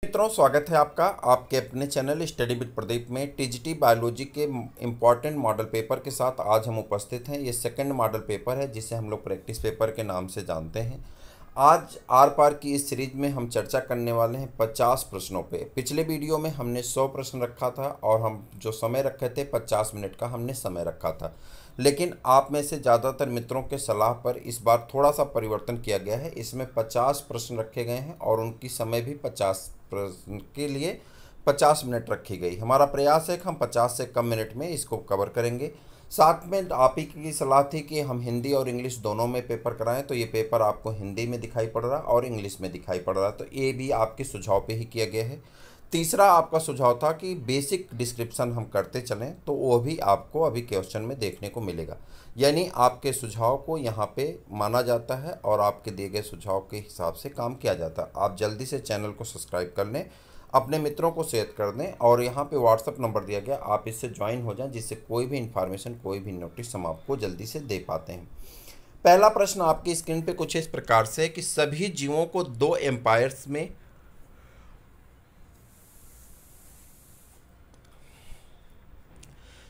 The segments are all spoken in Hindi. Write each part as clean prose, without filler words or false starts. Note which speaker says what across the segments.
Speaker 1: मित्रों, स्वागत है आपका आपके अपने चैनल स्टडी विद प्रदीप में टीजीटी बायोलॉजी के इम्पॉर्टेंट मॉडल पेपर के साथ आज हम उपस्थित हैं। ये सेकंड मॉडल पेपर है जिसे हम लोग प्रैक्टिस पेपर के नाम से जानते हैं। आज आर पार की इस सीरीज में हम चर्चा करने वाले हैं 50 प्रश्नों पे। पिछले वीडियो में हमने 100 प्रश्न रखा था और हम जो समय रखे थे 50 मिनट का हमने समय रखा था, लेकिन आप में से ज़्यादातर मित्रों के सलाह पर इस बार थोड़ा सा परिवर्तन किया गया है। इसमें 50 प्रश्न रखे गए हैं और उनकी समय भी 50 प्रश्न के लिए 50 मिनट रखी गई। हमारा प्रयास है कि हम 50 से कम मिनट में इसको कवर करेंगे। साथ में आप ही की सलाह थी कि हम हिंदी और इंग्लिश दोनों में पेपर कराएं, तो ये पेपर आपको हिंदी में दिखाई पड़ रहा और इंग्लिश में दिखाई पड़ रहा, तो ये भी आपके सुझाव पे ही किया गया है। तीसरा आपका सुझाव था कि बेसिक डिस्क्रिप्शन हम करते चलें, तो वो भी आपको अभी क्वेश्चन में देखने को मिलेगा। यानी आपके सुझाव को यहाँ पे माना जाता है और आपके दिए गए सुझाव के हिसाब से काम किया जाता है। आप जल्दी से चैनल को सब्सक्राइब कर लें, अपने मित्रों को शेयर कर दें और यहाँ पे व्हाट्सअप नंबर दिया गया, आप इससे ज्वाइन हो जाएं, जिससे कोई भी इन्फॉर्मेशन, कोई भी नोटिस हम आपको जल्दी से दे पाते हैं। पहला प्रश्न आपकी स्क्रीन पे कुछ इस प्रकार से है कि सभी जीवों को दो एम्पायर्स में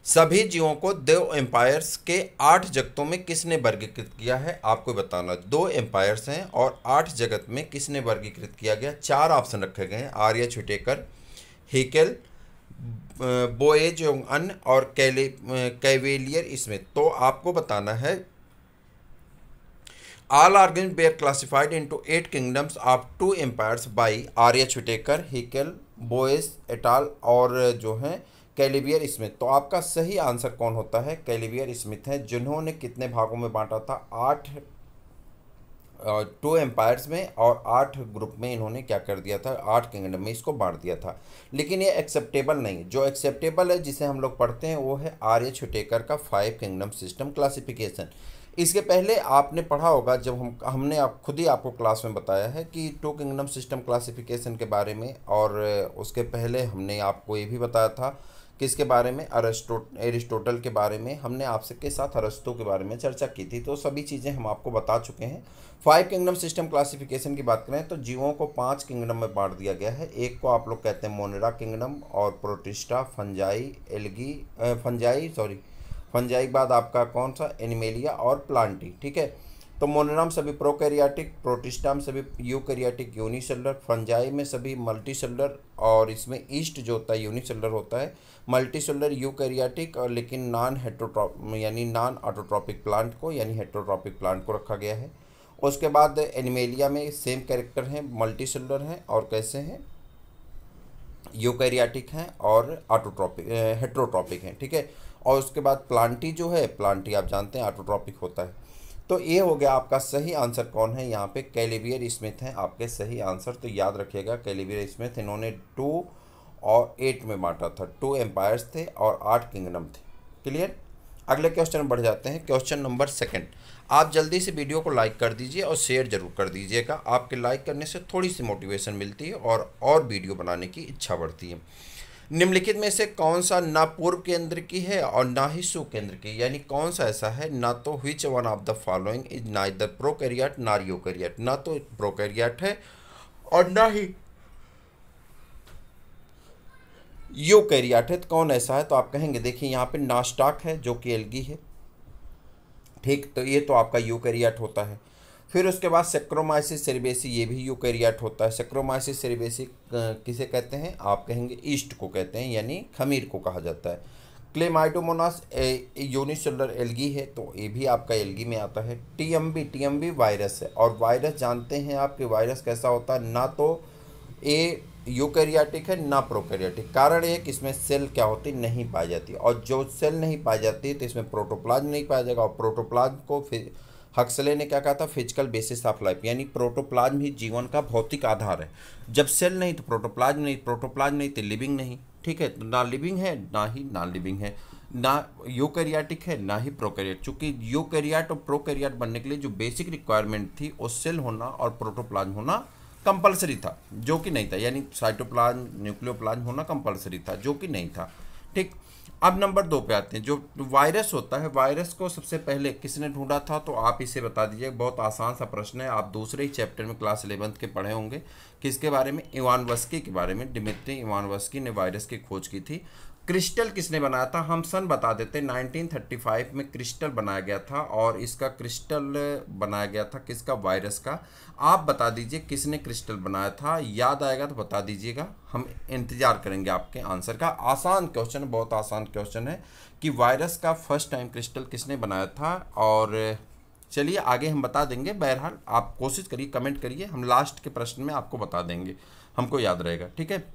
Speaker 1: सभी जीवों को दो एम्पायर्स के 8 जगतों में किसने वर्गीकृत किया है, आपको बताना। 2 एम्पायर्स हैं और 8 जगत में किसने वर्गीकृत किया गया। 4 ऑप्शन रखे गए हैं, आर्य छुटेकर, हेकेल, बोएजोंगअन और कैवेलियर स्मिथ। तो आपको बताना है all organs were classified into 8 kingdoms of 2 empires by आर्य छुटेकर, हेकेल, बोएज एटाल और जो हैं कैलिवियर स्मिथ। तो आपका सही आंसर कौन होता है, कैलिवियर स्मिथ है, जिन्होंने कितने भागों में बांटा था, 8 2 एम्पायर्स में और 8 ग्रुप में इन्होंने क्या कर दिया था, 8 किंगडम में इसको बांट दिया था। लेकिन ये एक्सेप्टेबल नहीं है। जो एक्सेप्टेबल है जिसे हम लोग पढ़ते हैं वो है आर्य छुटेकर का 5 किंगडम सिस्टम क्लासिफिकेशन। इसके पहले आपने पढ़ा होगा, जब हमने आप खुद ही आपको क्लास में बताया है कि 2 किंगडम सिस्टम क्लासिफिकेशन के बारे में, और उसके पहले हमने आपको ये भी बताया था किसके बारे में, एरिस्टोटल के बारे में। हमने आपसे के साथ अरस्तु के बारे में चर्चा की थी, तो सभी चीज़ें हम आपको बता चुके हैं। 5 किंगडम सिस्टम क्लासिफिकेशन की बात करें तो जीवों को 5 किंगडम में बांट दिया गया है। एक को आप लोग कहते हैं मोनेरा किंगडम, और प्रोटिस्टा, फंजाई, एल्गी, फंजाई बाद आपका कौन सा, एनिमेलिया और प्लांटी। ठीक है, तो मोनेरा में सभी प्रोकैरियोटिक, प्रोटिस्टा में सभी यूकैरियोटिक यूनिसेलुलर, फंजाई में सभी मल्टीसेलुलर, और इसमें ईस्ट जो होता है यूनिसेलुलर होता है, मल्टीसेलुलर यूकैरियोटिक और लेकिन नॉन ऑटोट्रॉपिक प्लांट को यानी हेटेरोट्रॉपिक प्लांट को रखा गया है। उसके बाद एनिमेलिया में सेम कैरेक्टर हैं, मल्टीसेलुलर हैं और कैसे हैं, यूकैरियोटिक हैं और हेटेरोट्रॉपिक हैं। ठीक है, और उसके बाद प्लांटी जो है, प्लांटी आप जानते हैं ऑटोट्रॉपिक होता है। तो ये हो गया आपका सही आंसर कौन है, यहाँ पे कैलिवियर स्मिथ हैं आपके सही आंसर। तो याद रखिएगा कैलिवियर स्मिथ, इन्होंने 2 और 8 में बांटा था। 2 एम्पायर्स थे और 8 किंगडम थे। क्लियर। अगले क्वेश्चन में बढ़ जाते हैं, क्वेश्चन नंबर 2। आप जल्दी से वीडियो को लाइक कर दीजिए और शेयर जरूर कर दीजिएगा। आपके लाइक करने से थोड़ी सी मोटिवेशन मिलती है और वीडियो बनाने की इच्छा बढ़ती है। निम्नलिखित में से कौन सा ना पूर्व केंद्र की है और ना ही सुकेंद्र की, यानी कौन सा ऐसा है, ना तो which one of the following is neither prokaryote nor eukaryote, ना तो प्रोकैरियोट है और ना ही यूकैरियोट है। तो कौन ऐसा है, तो आप कहेंगे देखिए यहाँ पे नास्टाक है जो कि एल्गी है। ठीक, तो ये तो आपका यूकैरियोट होता है। फिर उसके बाद सेक्रोमाइसिस सेरेबेसी, ये भी यूकैरियोट होता है। सेक्रोमाइसिस सेरेबेसी किसे कहते हैं, आप कहेंगे ईस्ट को कहते हैं, यानी खमीर को कहा जाता है। क्लेमाइडोमोनास यूनिसेलुलर एल्गी है, तो ये भी आपका एल्गी में आता है। टीएमबी वायरस है, और वायरस जानते हैं आप कि वायरस कैसा होता है, ना तो ये यूकैरियोटिक है ना प्रोकैरियोटिक। कारण ये कि इसमें सेल क्या होती नहीं पाई जाती, और जो सेल नहीं पाई जाती तो इसमें प्रोटोप्लाज्म नहीं पाया जाएगा। और प्रोटोप्लाज्म को फिर हक्सले ने क्या कहा था, फिजिकल बेसिस ऑफ लाइफ, यानी प्रोटोप्लाज्म ही जीवन का भौतिक आधार है। जब सेल नहीं तो प्रोटोप्लाज्म नहीं, प्रोटोप्लाज्म नहीं तो लिविंग नहीं। ठीक है, तो ना लिविंग है ना ही नॉन लिविंग है, ना यूकैरियोटिक है ना ही प्रोकैरियोट। चूंकि यूकैरियोट और प्रोकैरियोट बनने के लिए जो बेसिक रिक्वायरमेंट थी वो सेल होना और प्रोटोप्लाज्म होना कंपलसरी था, जो कि नहीं था। यानी साइटोप्लाज्म, न्यूक्लियोप्लाज्म होना कंपलसरी था, जो कि नहीं था। ठीक। अब नंबर 2 पे आते हैं। जो वायरस होता है, वायरस को सबसे पहले किसने ढूंढा था, तो आप इसे बता दीजिए। बहुत आसान सा प्रश्न है, आप दूसरे ही चैप्टर में क्लास 11th के पढ़े होंगे। किसके बारे में? इवानवस्की के बारे में। डिमित्री इवानवस्की ने वायरस की खोज की थी। क्रिस्टल किसने बनाया था, हम सन बता देते हैं। 1935 में क्रिस्टल बनाया गया था, और इसका क्रिस्टल बनाया गया था किसका? वायरस का। आप बता दीजिए किसने क्रिस्टल बनाया था, याद आएगा तो बता दीजिएगा, हम इंतजार करेंगे आपके आंसर का। आसान क्वेश्चन, बहुत आसान क्वेश्चन है कि वायरस का फर्स्ट टाइम क्रिस्टल किसने बनाया था। और चलिए आगे हम बता देंगे। बहरहाल आप कोशिश करिए, कमेंट करिए, हम लास्ट के प्रश्न में आपको बता देंगे, हमको याद रहेगा। ठीक है।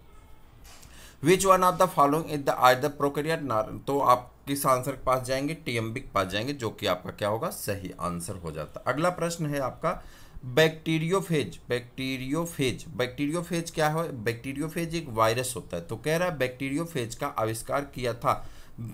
Speaker 1: Which one of the following is the either prokaryote not, तो आप किस आंसर के पास जाएंगे? टीएमबी के पास जाएंगे, जो कि आपका क्या होगा? सही आंसर हो जाता। अगला प्रश्न है आपका बैक्टीरियोफेज। बैक्टीरियोफेज क्या है? बैक्टीरियोफेज एक वायरस होता है। तो कह रहा है बैक्टीरियोफेज का आविष्कार किया था,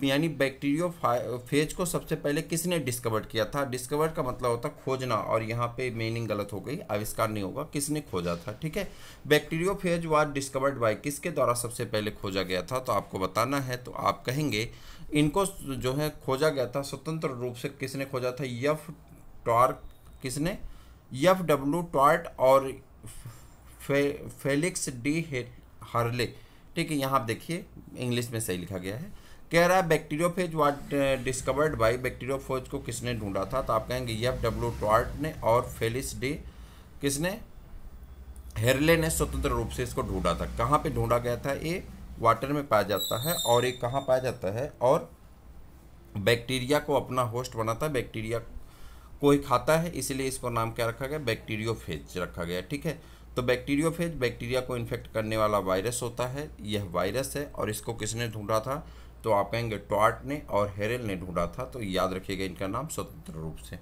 Speaker 1: यानी बैक्टीरियोफेज को सबसे पहले किसने डिस्कवर किया था? डिस्कवर का मतलब होता है खोजना, और यहाँ पे मीनिंग गलत हो गई, आविष्कार नहीं होगा, किसने खोजा था। ठीक है। बैक्टीरियोफेज वाज डिस्कवर्ड बाय, किसके द्वारा सबसे पहले खोजा गया था, तो आपको बताना है। तो आप कहेंगे इनको जो है खोजा गया था स्वतंत्र रूप से, किसने खोजा था? एफ डब्ल्यू टॉर्ट और फेलिक्स डी हर्ले। ठीक है, यहाँ आप देखिए इंग्लिश में सही लिखा गया है। कह रहा है bacteriophage what discovered by, bacteriophage को किसने ढूंढा था, तो आप कहेंगे एफ डब्ल्यू टॉर्ट ने, और फेलिक्स डी किसने? हेरले ने स्वतंत्र रूप से इसको ढूंढा था। कहाँ पे ढूंढा गया था? ये वाटर में पाया जाता है, और ये कहाँ पाया जाता है? और बैक्टीरिया को अपना होस्ट बनाता है, बैक्टीरिया को ही खाता है, इसलिए इसको नाम क्या रखा गया? बैक्टीरियोफेज रखा गया। ठीक है। तो बैक्टीरियोफेज बैक्टीरिया को इन्फेक्ट करने वाला वायरस होता है, यह वायरस है, और इसको किसने ढूंढा था? तो आप कहेंगे टॉर्ट ने और हेरेल ने ढूंढा था। तो याद रखिएगा इनका नाम स्वतंत्र रूप से।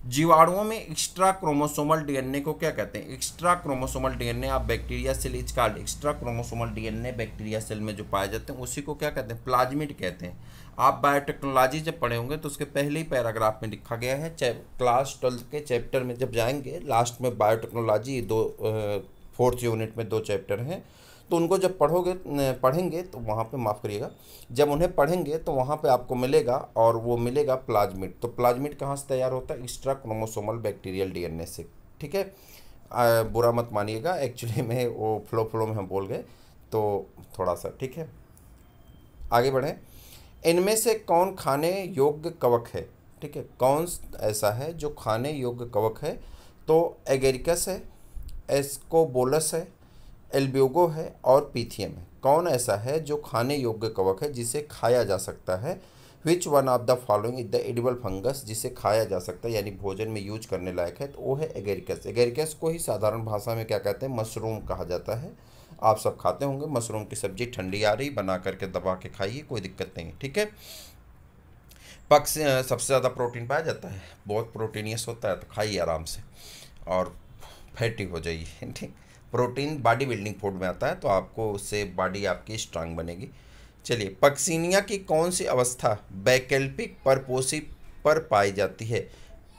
Speaker 1: जीवाणुओं में एक्स्ट्रा क्रोमोसोमल डीएनए को क्या कहते हैं? एक्स्ट्रा क्रोमोसोमल डीएनए आप bacteria cell is called, extra chromosomal DNA bacteria cell में जो पाए जाते हैं उसी को क्या कहते हैं? प्लाज्मिड कहते हैं। आप बायोटेक्नोलॉजी जब पढ़े होंगे तो उसके पहले ही पैराग्राफ में लिखा गया है। क्लास 12 के चैप्टर में जब जाएंगे लास्ट में बायोटेक्नोलॉजी 4th यूनिट में 2 चैप्टर हैं, तो उनको जब पढ़ेंगे तो वहाँ पे, माफ़ करिएगा, जब उन्हें पढ़ेंगे तो वहाँ पे आपको मिलेगा, और वो मिलेगा प्लाज्मिड। तो प्लाज्मिड कहाँ से तैयार होता है? एक्स्ट्रा क्रोमोसोमल बैक्टीरियल डीएनए से। ठीक है। बुरा मत मानिएगा, एक्चुअली में वो फ्लो में हम बोल गए, तो थोड़ा सा। ठीक है, आगे बढ़ें। इनमें से कौन खाने योग्य कवक है? ठीक है, कौन ऐसा है जो खाने योग्य कवक है? तो एगेरिकस है, एस्कोबोलस है, एल्ब्यूगो है, और पीथियम है। कौन ऐसा है जो खाने योग्य कवक है, जिसे खाया जा सकता है? Which one of the following is the edible fungus, जिसे खाया जा सकता है, यानी भोजन में यूज करने लायक है? तो वो है एगेरिकस। एगेरिकस को ही साधारण भाषा में क्या कहते हैं? मशरूम कहा जाता है। आप सब खाते होंगे मशरूम की सब्जी, ठंडी आ रही, बना करके दबा के खाइए, कोई दिक्कत नहीं है। ठीक है। पक्ष सबसे ज़्यादा प्रोटीन पाया जाता है, बहुत प्रोटीनियस होता है, तो खाइए आराम से और फैटी हो जाइए। ठीक। प्रोटीन बॉडी बिल्डिंग फूड में आता है, तो आपको उससे बॉडी आपकी स्ट्रांग बनेगी। चलिए, पक्सीनिया की कौन सी अवस्था वैकल्पिक परपोषी पर पाई जाती है?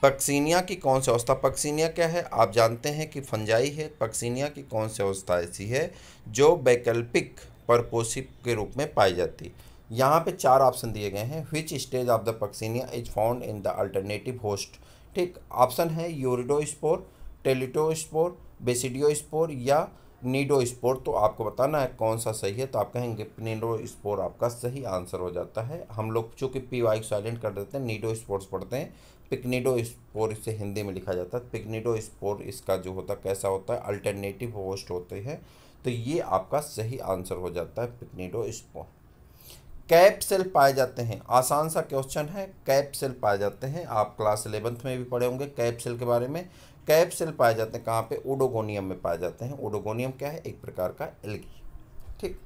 Speaker 1: पक्सीनिया की कौन सी अवस्था? पक्सीनिया क्या है? आप जानते हैं कि फंजाई है। पक्सीनिया की कौन सी अवस्था ऐसी है जो वैकल्पिक परपोषी के रूप में पाई जाती है? यहाँ पे 4 ऑप्शन दिए गए हैं। Which stage of the Puccinia is found in the alternative host? ठीक, ऑप्शन है यूरिडोस्पोर, टेलिटोस्पोर, बेसिडियोस्पोर या नीडोस्पोर। तो आपको बताना है कौन सा सही है। तो आप कहेंगे नीडोस्पोर आपका सही आंसर हो जाता है। हम लोग चूँकि पी वाई साइलेंट कर देते हैं, नीडोस्पोर्स पढ़ते हैं। पिक्निडोस्पोर इसे हिंदी में लिखा जाता है। पिक्निडोस्पोर इसका जो होता है कैसा होता है? अल्टरनेटिव होस्ट होते हैं। तो ये आपका सही आंसर हो जाता है, पिक्निडोस्पोर। कैप सेल पाए जाते हैं, आसान सा क्वेश्चन है। कैप सेल पाए जाते हैं, आप क्लास 11th में भी पढ़े होंगे कैप सेल के बारे में। कैप सेल पाए जाते हैं कहाँ पे? ओडोगोनियम में पाए जाते हैं। ओडोगोनियम क्या है? एक प्रकार का एल्गी। ठीक।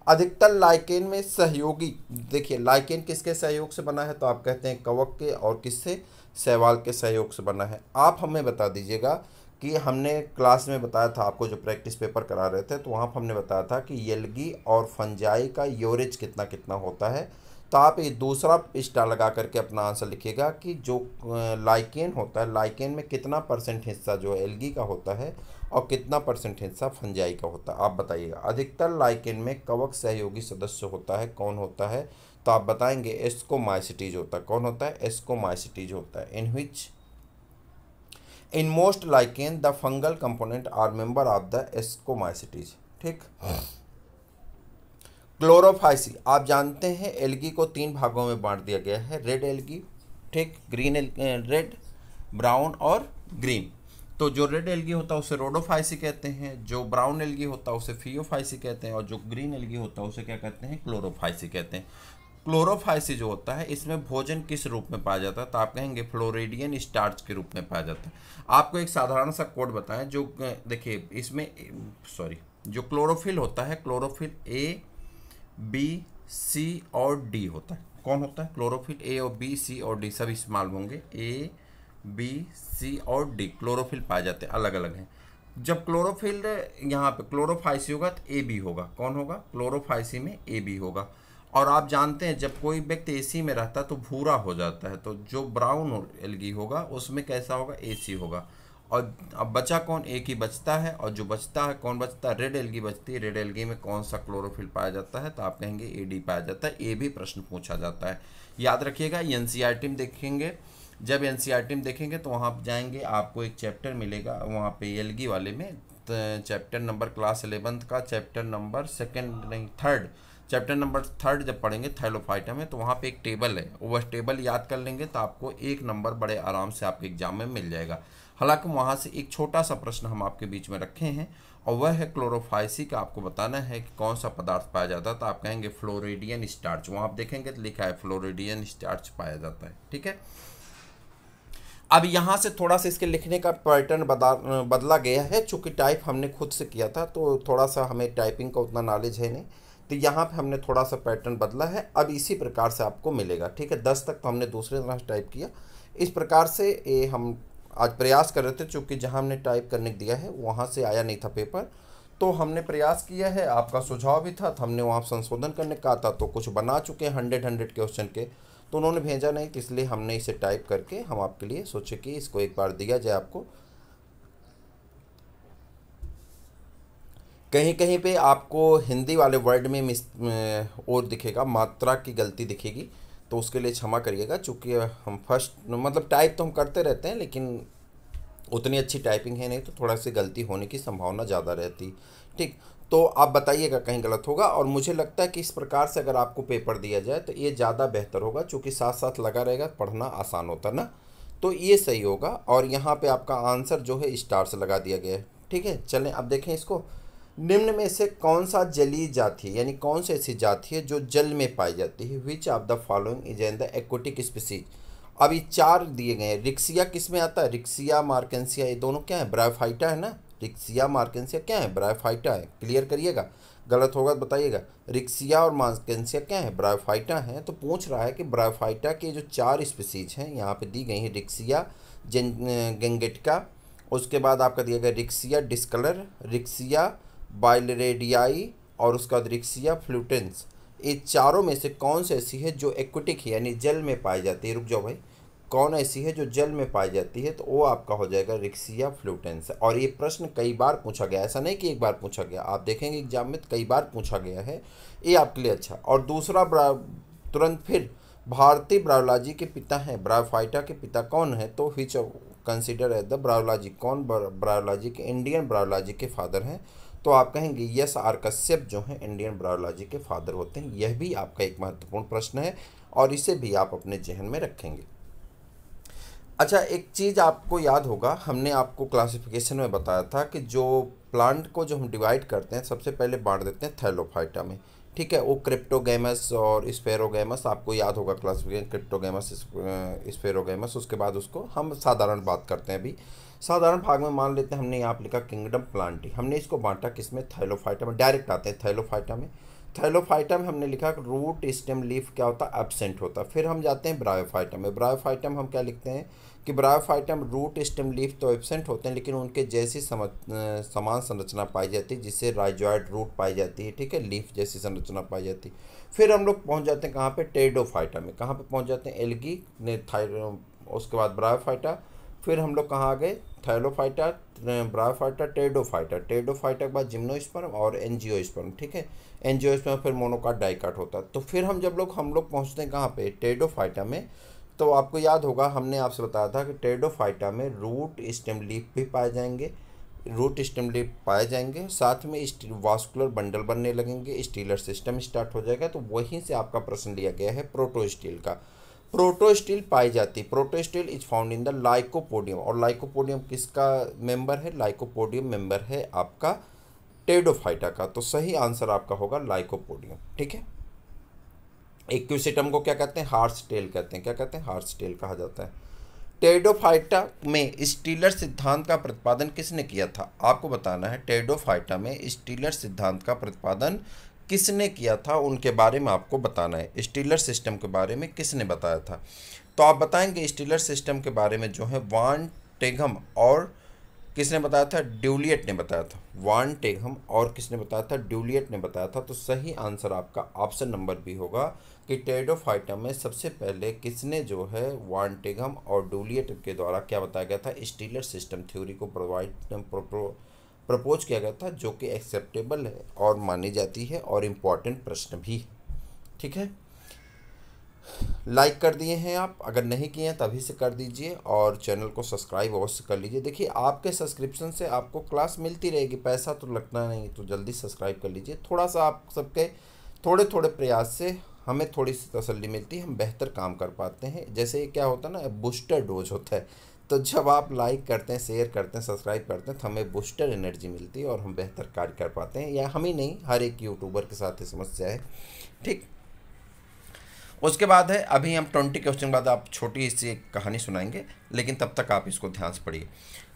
Speaker 1: अधिकतर लाइकेन में सहयोगी, देखिए लाइकेन किसके सहयोग से बना है? तो आप कहते हैं कवक के, और किससे? शैवाल के सहयोग से बना है। आप हमें बता दीजिएगा कि हमने क्लास में बताया था आपको, जो प्रैक्टिस पेपर करा रहे थे, तो वहाँ पर हमने बताया था कि एल्गी और फंजाई का यूरेज कितना कितना होता है। तो आप ये दूसरा स्टार लगा करके अपना आंसर लिखिएगा कि जो लाइकेन होता है, लाइकेन में कितना % हिस्सा जो एल्गी का होता है और कितना % हिस्सा फंजाई का होता है, आप बताइएगा। अधिकतर लाइकेन में कवक सहयोगी सदस्य होता है, कौन होता है? तो आप बताएंगे एस्कोमाइसिटीज होता है। कौन होता है? एस्कोमाइसिटीज होता है। In most lichen the fungal component are member of the ascomycetes. ठीक। क्लोरोफाइसी, आप जानते हैं एल्गी को 3 भागों में बांट दिया गया है, रेड एल्गी, ठीक, रेड, ब्राउन और ग्रीन। तो जो रेड एल्गी होता है उसे रोडोफाइसी कहते हैं, जो ब्राउन एल्गी होता है उसे फियोफाइसी कहते हैं, और जो ग्रीन एल्गी होता है उसे क्या कहते हैं? क्लोरोफाइसी कहते हैं। क्लोरोफाइसी जो होता है इसमें भोजन किस रूप में पाया जाता है? तो आप कहेंगे फ्लोरिडियन स्टार्च के रूप में पाया जाता है। आपको एक साधारण सा कोड बताएं, जो देखिए इसमें जो क्लोरोफिल होता है, क्लोरोफिल ए, बी, सी और डी होता है। कौन होता है? क्लोरोफिल ए और बी, सी और डी सभी इस्तेमाल होंगे। ए, बी, सी और डी क्लोरोफिल पाए जाते हैं, अलग अलग हैं। जब क्लोरोफिल यहाँ पे क्लोरोफाइसी होगा तो ए बी होगा। कौन होगा? क्लोरोफाइसी में ए बी होगा। और आप जानते हैं जब कोई व्यक्ति एसी में रहता है तो भूरा हो जाता है, तो जो ब्राउन एल्गी होगा उसमें कैसा होगा? एसी होगा। और अब बचा कौन? एक ही बचता है, और जो बचता है कौन बचता है? रेड एल्गी बचती है। रेड एल्गी में कौन सा क्लोरोफिल पाया जाता है? तो आप कहेंगे एडी पाया जाता है। ए भी प्रश्न पूछा जाता है, याद रखिएगा। एनसीईआरटी में देखेंगे, जब एनसीईआरटी में देखेंगे तो वहाँ जाएंगे, आपको एक चैप्टर मिलेगा वहाँ पे एल्गी वाले में, चैप्टर नंबर क्लास 11th का chapter number 3rd, chapter number 3rd जब पढ़ेंगे थाइलोफाइटा में, तो वहाँ पे एक टेबल है, वह टेबल याद कर लेंगे तो आपको 1 नंबर बड़े आराम से आपके एग्जाम में मिल जाएगा। हालांकि वहाँ से एक छोटा सा प्रश्न हम आपके बीच में रखे हैं, और वह है क्लोरोफाइसी का। आपको बताना है कि कौन सा पदार्थ पाया जाता है, तो आप कहेंगे फ्लोरिडियन स्टार्च। वहाँ आप देखेंगे तो लिखा है फ्लोरिडियन स्टार्च पाया जाता है। ठीक है। अब यहाँ से थोड़ा सा इसके लिखने का पैटर्न बदला गया है, चूँकि टाइप हमने खुद से किया था तो थोड़ा सा हमें टाइपिंग का उतना नॉलेज है नहीं, तो यहाँ पे हमने थोड़ा सा पैटर्न बदला है। अब इसी प्रकार से आपको मिलेगा। ठीक है। 10 तक तो हमने दूसरे तरह से टाइप किया, इस प्रकार से ये हम आज प्रयास कर रहे थे, चूँकि जहाँ हमने टाइप करने दिया है वहाँ से आया नहीं था पेपर, तो हमने प्रयास किया है। आपका सुझाव भी था तो हमने वहाँ संशोधन करने का था, तो कुछ बना चुके हैं 100 क्वेश्चन के, तो उन्होंने भेजा नहीं, तो इसलिए हमने इसे टाइप करके हम आपके लिए सोचे कि इसको एक बार दिया जाए आपको। कहीं कहीं पे आपको हिंदी वाले वर्ड में और दिखेगा, मात्रा की गलती दिखेगी, तो उसके लिए क्षमा करिएगा, चूँकि हम फर्स्ट मतलब टाइप तो हम करते रहते हैं, लेकिन उतनी अच्छी टाइपिंग है नहीं, तो थोड़ा सी गलती होने की संभावना ज़्यादा रहती। ठीक। तो आप बताइएगा कहीं गलत होगा, और मुझे लगता है कि इस प्रकार से अगर आपको पेपर दिया जाए तो ये ज़्यादा बेहतर होगा, चूँकि साथ साथ लगा रहेगा, पढ़ना आसान होता ना, तो ये सही होगा। और यहाँ पे आपका आंसर जो है स्टार से लगा दिया गया है। ठीक है। चलें अब देखें इसको। निम्न में से कौन सा जलीय जाति है, यानी कौन सी ऐसी जाति है जो जल में पाई जाती है? Which of the following is an the aquatic species. अब ये 4 दिए गए हैं। रिक्सिया किस में आता है? रिक्सिया, मार्केंसिया, ये दोनों क्या है? ब्रायोफाइटा है ना। रिक्सिया, मार्केंसिया क्या है? ब्रायोफाइटा है। क्लियर करिएगा, गलत होगा तो बताइएगा। रिक्सिया और मार्केंसिया क्या है? ब्रायोफाइटा है। तो पूछ रहा है कि ब्रायोफाइटा के जो 4 स्पीसीज हैं यहाँ पे दी गई हैं, रिक्सिया गेंगेटिका, उसके बाद आपका दिया गया रिक्सिया डिस्कलर, रिक्सिया बाइलरेडियाई, और उसका बाद रिक्सिया फ्लूटेंस। ये चारों में से कौन सी ऐसी है जो एक्वेटिक है, यानी जल में पाई जाती है? रुक जाओ भाई, कौन ऐसी है जो जल में पाई जाती है? तो वो आपका हो जाएगा रिक्सिया फ्लूटेंस। और ये प्रश्न कई बार पूछा गया, ऐसा नहीं कि एक बार पूछा गया, आप देखेंगे एग्जाम में कई बार पूछा गया है, ये आपके लिए अच्छा। और दूसरा तुरंत फिर भारतीय ब्रायोलॉजी के पिता हैं, ब्रायोफाइटा के पिता कौन है? तो विच कंसिडर एज द ब्रायोलॉजी, कौन ब्रायोलॉजी के, इंडियन ब्रायोलॉजी के फादर हैं? तो आप कहेंगे यस आर कश्यप जो हैं इंडियन ब्रायोलॉजी के फादर होते हैं। यह भी आपका एक महत्वपूर्ण प्रश्न है, और इसे भी आप अपने जहन में रखेंगे। अच्छा, एक चीज़ आपको याद होगा, हमने आपको क्लासिफिकेशन में बताया था कि जो प्लांट को जो हम डिवाइड करते हैं सबसे पहले बांट देते हैं थैलोफाइटा में। ठीक है। वो क्रिप्टोगैमस और स्पेरोगैमस, आपको याद होगा क्लासिफिकेशन, क्रिप्टोगैमस, स्पेरोगैमस, उसके बाद उसको हम साधारण बात करते हैं। अभी साधारण भाग में मान लेते हैं, हमने यहाँ पे लिखा किंगडम प्लांटी, हमने इसको बांटा किसमें? थैलोफाइटा में। डायरेक्ट आते हैं थैलोफाइटा में। थैलोफाइटा में हमने लिखा कि रूट स्टेम लीफ क्या होता है? एब्सेंट होता है। फिर हम जाते हैं ब्रायोफाइटा में। ब्रायोफाइटा में हम क्या लिखते हैं कि ब्रायोफाइटा में रूट स्टेम लीफ तो एब्सेंट होते हैं, लेकिन उनके जैसी समान संरचना पाई जाती है, जिससे राइजॉइड रूट पाई जाती है। ठीक है। लीफ जैसी संरचना पाई जाती है। फिर हम लोग पहुँच जाते हैं कहाँ पे? टेरिडोफाइटा में। कहाँ पे पहुँच जाते हैं? एल्गी ने उसके बाद ब्रायोफाइटा, फिर हम लोग कहाँ आ गए? थैलोफाइटा, ब्रायोफाइटा, टेरिडोफाइटा, टेरिडोफाइटा के बाद जिम्नोस्पर्म और एंजियोस्पर्म, ठीक है। एंजियोस्पर्म फिर मोनोकाट डाइकाट होता है। तो फिर हम लोग पहुँचते हैं कहाँ पे, टेरिडोफाइटा में। तो आपको याद होगा हमने आपसे बताया था कि टेरिडोफाइटा में रूट स्टेम लीफ भी पाए जाएंगे, रूट स्टेम लीफ पाए जाएंगे, साथ में वास्कुलर बंडल बनने लगेंगे, स्टीलर सिस्टम स्टार्ट हो जाएगा। तो वहीं से आपका प्रश्न लिया गया है प्रोटोस्टील का। प्रोटोस्टील पाई जाती, protostele is found in the lycopodium, और लाइकोपोडियम किसका मेंबर है, लाइकोपोडियम मेंबर है आपका टेरिडोफाइटा का। तो सही आंसर आपका होगा लाइकोपोडियम, ठीक है। इक्विसिटम को क्या कहते हैं, हार्स टेल कहते हैं। क्या कहते हैं, हार्स टेल कहा जाता है। टेरिडोफाइटा में स्टीलर सिद्धांत का प्रतिपादन किसने किया था, आपको बताना है। टेरिडोफाइटा में स्टीलर सिद्धांत का प्रतिपादन किसने किया था, उनके बारे में आपको बताना है। स्टीलर सिस्टम के बारे में किसने बताया था, तो आप बताएंगे स्टीलर सिस्टम के बारे में जो है वान टेघम और किसने बताया था, ड्यूलिएट ने बताया था। वान टेघम और किसने बताया था, ड्यूलिएट ने बताया था। तो सही आंसर आपका ऑप्शन नंबर बी होगा कि टेरिडोफाइटा में सबसे पहले किसने जो है वान टेघम और ड्यूलिएट के द्वारा क्या बताया गया था, स्टीलर सिस्टम थ्योरी को प्रपोज किया गया था, जो कि एक्सेप्टेबल है और मानी जाती है और इम्पॉर्टेंट प्रश्न भी है, ठीक है। लाइक कर दिए हैं आप, अगर नहीं किए हैं तभी से कर दीजिए, और चैनल को सब्सक्राइब अवश्य कर लीजिए। देखिए आपके सब्सक्रिप्शन से आपको क्लास मिलती रहेगी, पैसा तो लगता नहीं, तो जल्दी सब्सक्राइब कर लीजिए। थोड़ा सा आप सबके थोड़े थोड़े प्रयास से हमें थोड़ी सी तसल्ली मिलती है, हम बेहतर काम कर पाते हैं। जैसे क्या होता है ना, बूस्टर डोज होता है। तो जब आप लाइक करते हैं, शेयर करते हैं, सब्सक्राइब करते हैं, तो हमें बूस्टर एनर्जी मिलती है और हम बेहतर कार्य कर पाते हैं। या हम ही नहीं, हर एक यूट्यूबर के साथ ये समस्या है, ठीक। उसके बाद है, अभी हम 20 क्वेश्चन बाद आप छोटी सी एक कहानी सुनाएंगे, लेकिन तब तक आप इसको ध्यान से पढ़िए।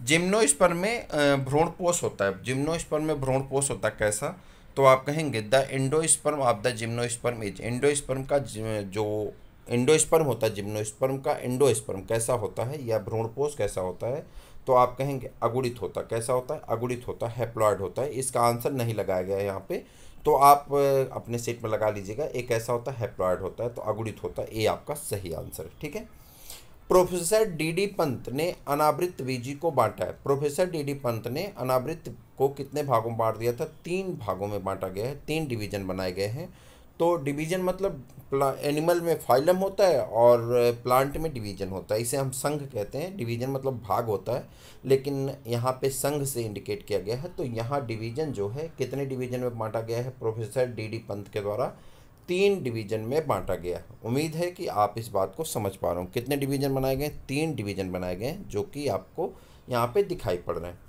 Speaker 1: जिम्नोस्पर्म में भ्रूणपोष होता है। जिम्नोस्पर्म में भ्रूणपोष होता है कैसा, तो आप कहेंगे the endosperm of the gymnosperm is, endosperm का जो एंडोस्पर्म होता है, जिम्नोस्पर्म का एंडोस्पर्म कैसा होता है या भ्रूणपोष कैसा होता है, तो आप कहेंगे अगुणित होता है। कैसा होता है, अगुणित होता है, हैप्लॉइड होता है। इसका आंसर नहीं लगाया गया है यहाँ पे, तो आप अपने सेट में लगा लीजिएगा। एक ऐसा होता है, हैप्लॉइड होता है, तो अगुणित होता है। ये आपका सही आंसर है, ठीक है। प्रोफेसर डी पंत ने अनावृत बीजी को बांटा है। प्रोफेसर डी पंत ने अनावृत को कितने भागों में बांट दिया था, 3 भागों में बांटा गया है, 3 डिवीजन बनाए गए हैं। तो डिवीजन मतलब एनिमल में फाइलम होता है और प्लांट में डिवीजन होता है, इसे हम संघ कहते हैं। डिवीजन मतलब भाग होता है, लेकिन यहाँ पे संघ से इंडिकेट किया गया है। तो यहाँ डिवीजन जो है कितने डिवीजन में बांटा गया है, प्रोफेसर डी पंत के द्वारा 3 डिवीजन में बांटा गया है। उम्मीद है कि आप इस बात को समझ पा रहे हो। कितने डिवीजन बनाए गए, 3 डिवीजन बनाए गए हैं, जो कि आपको यहाँ पे दिखाई पड़ रहे हैं।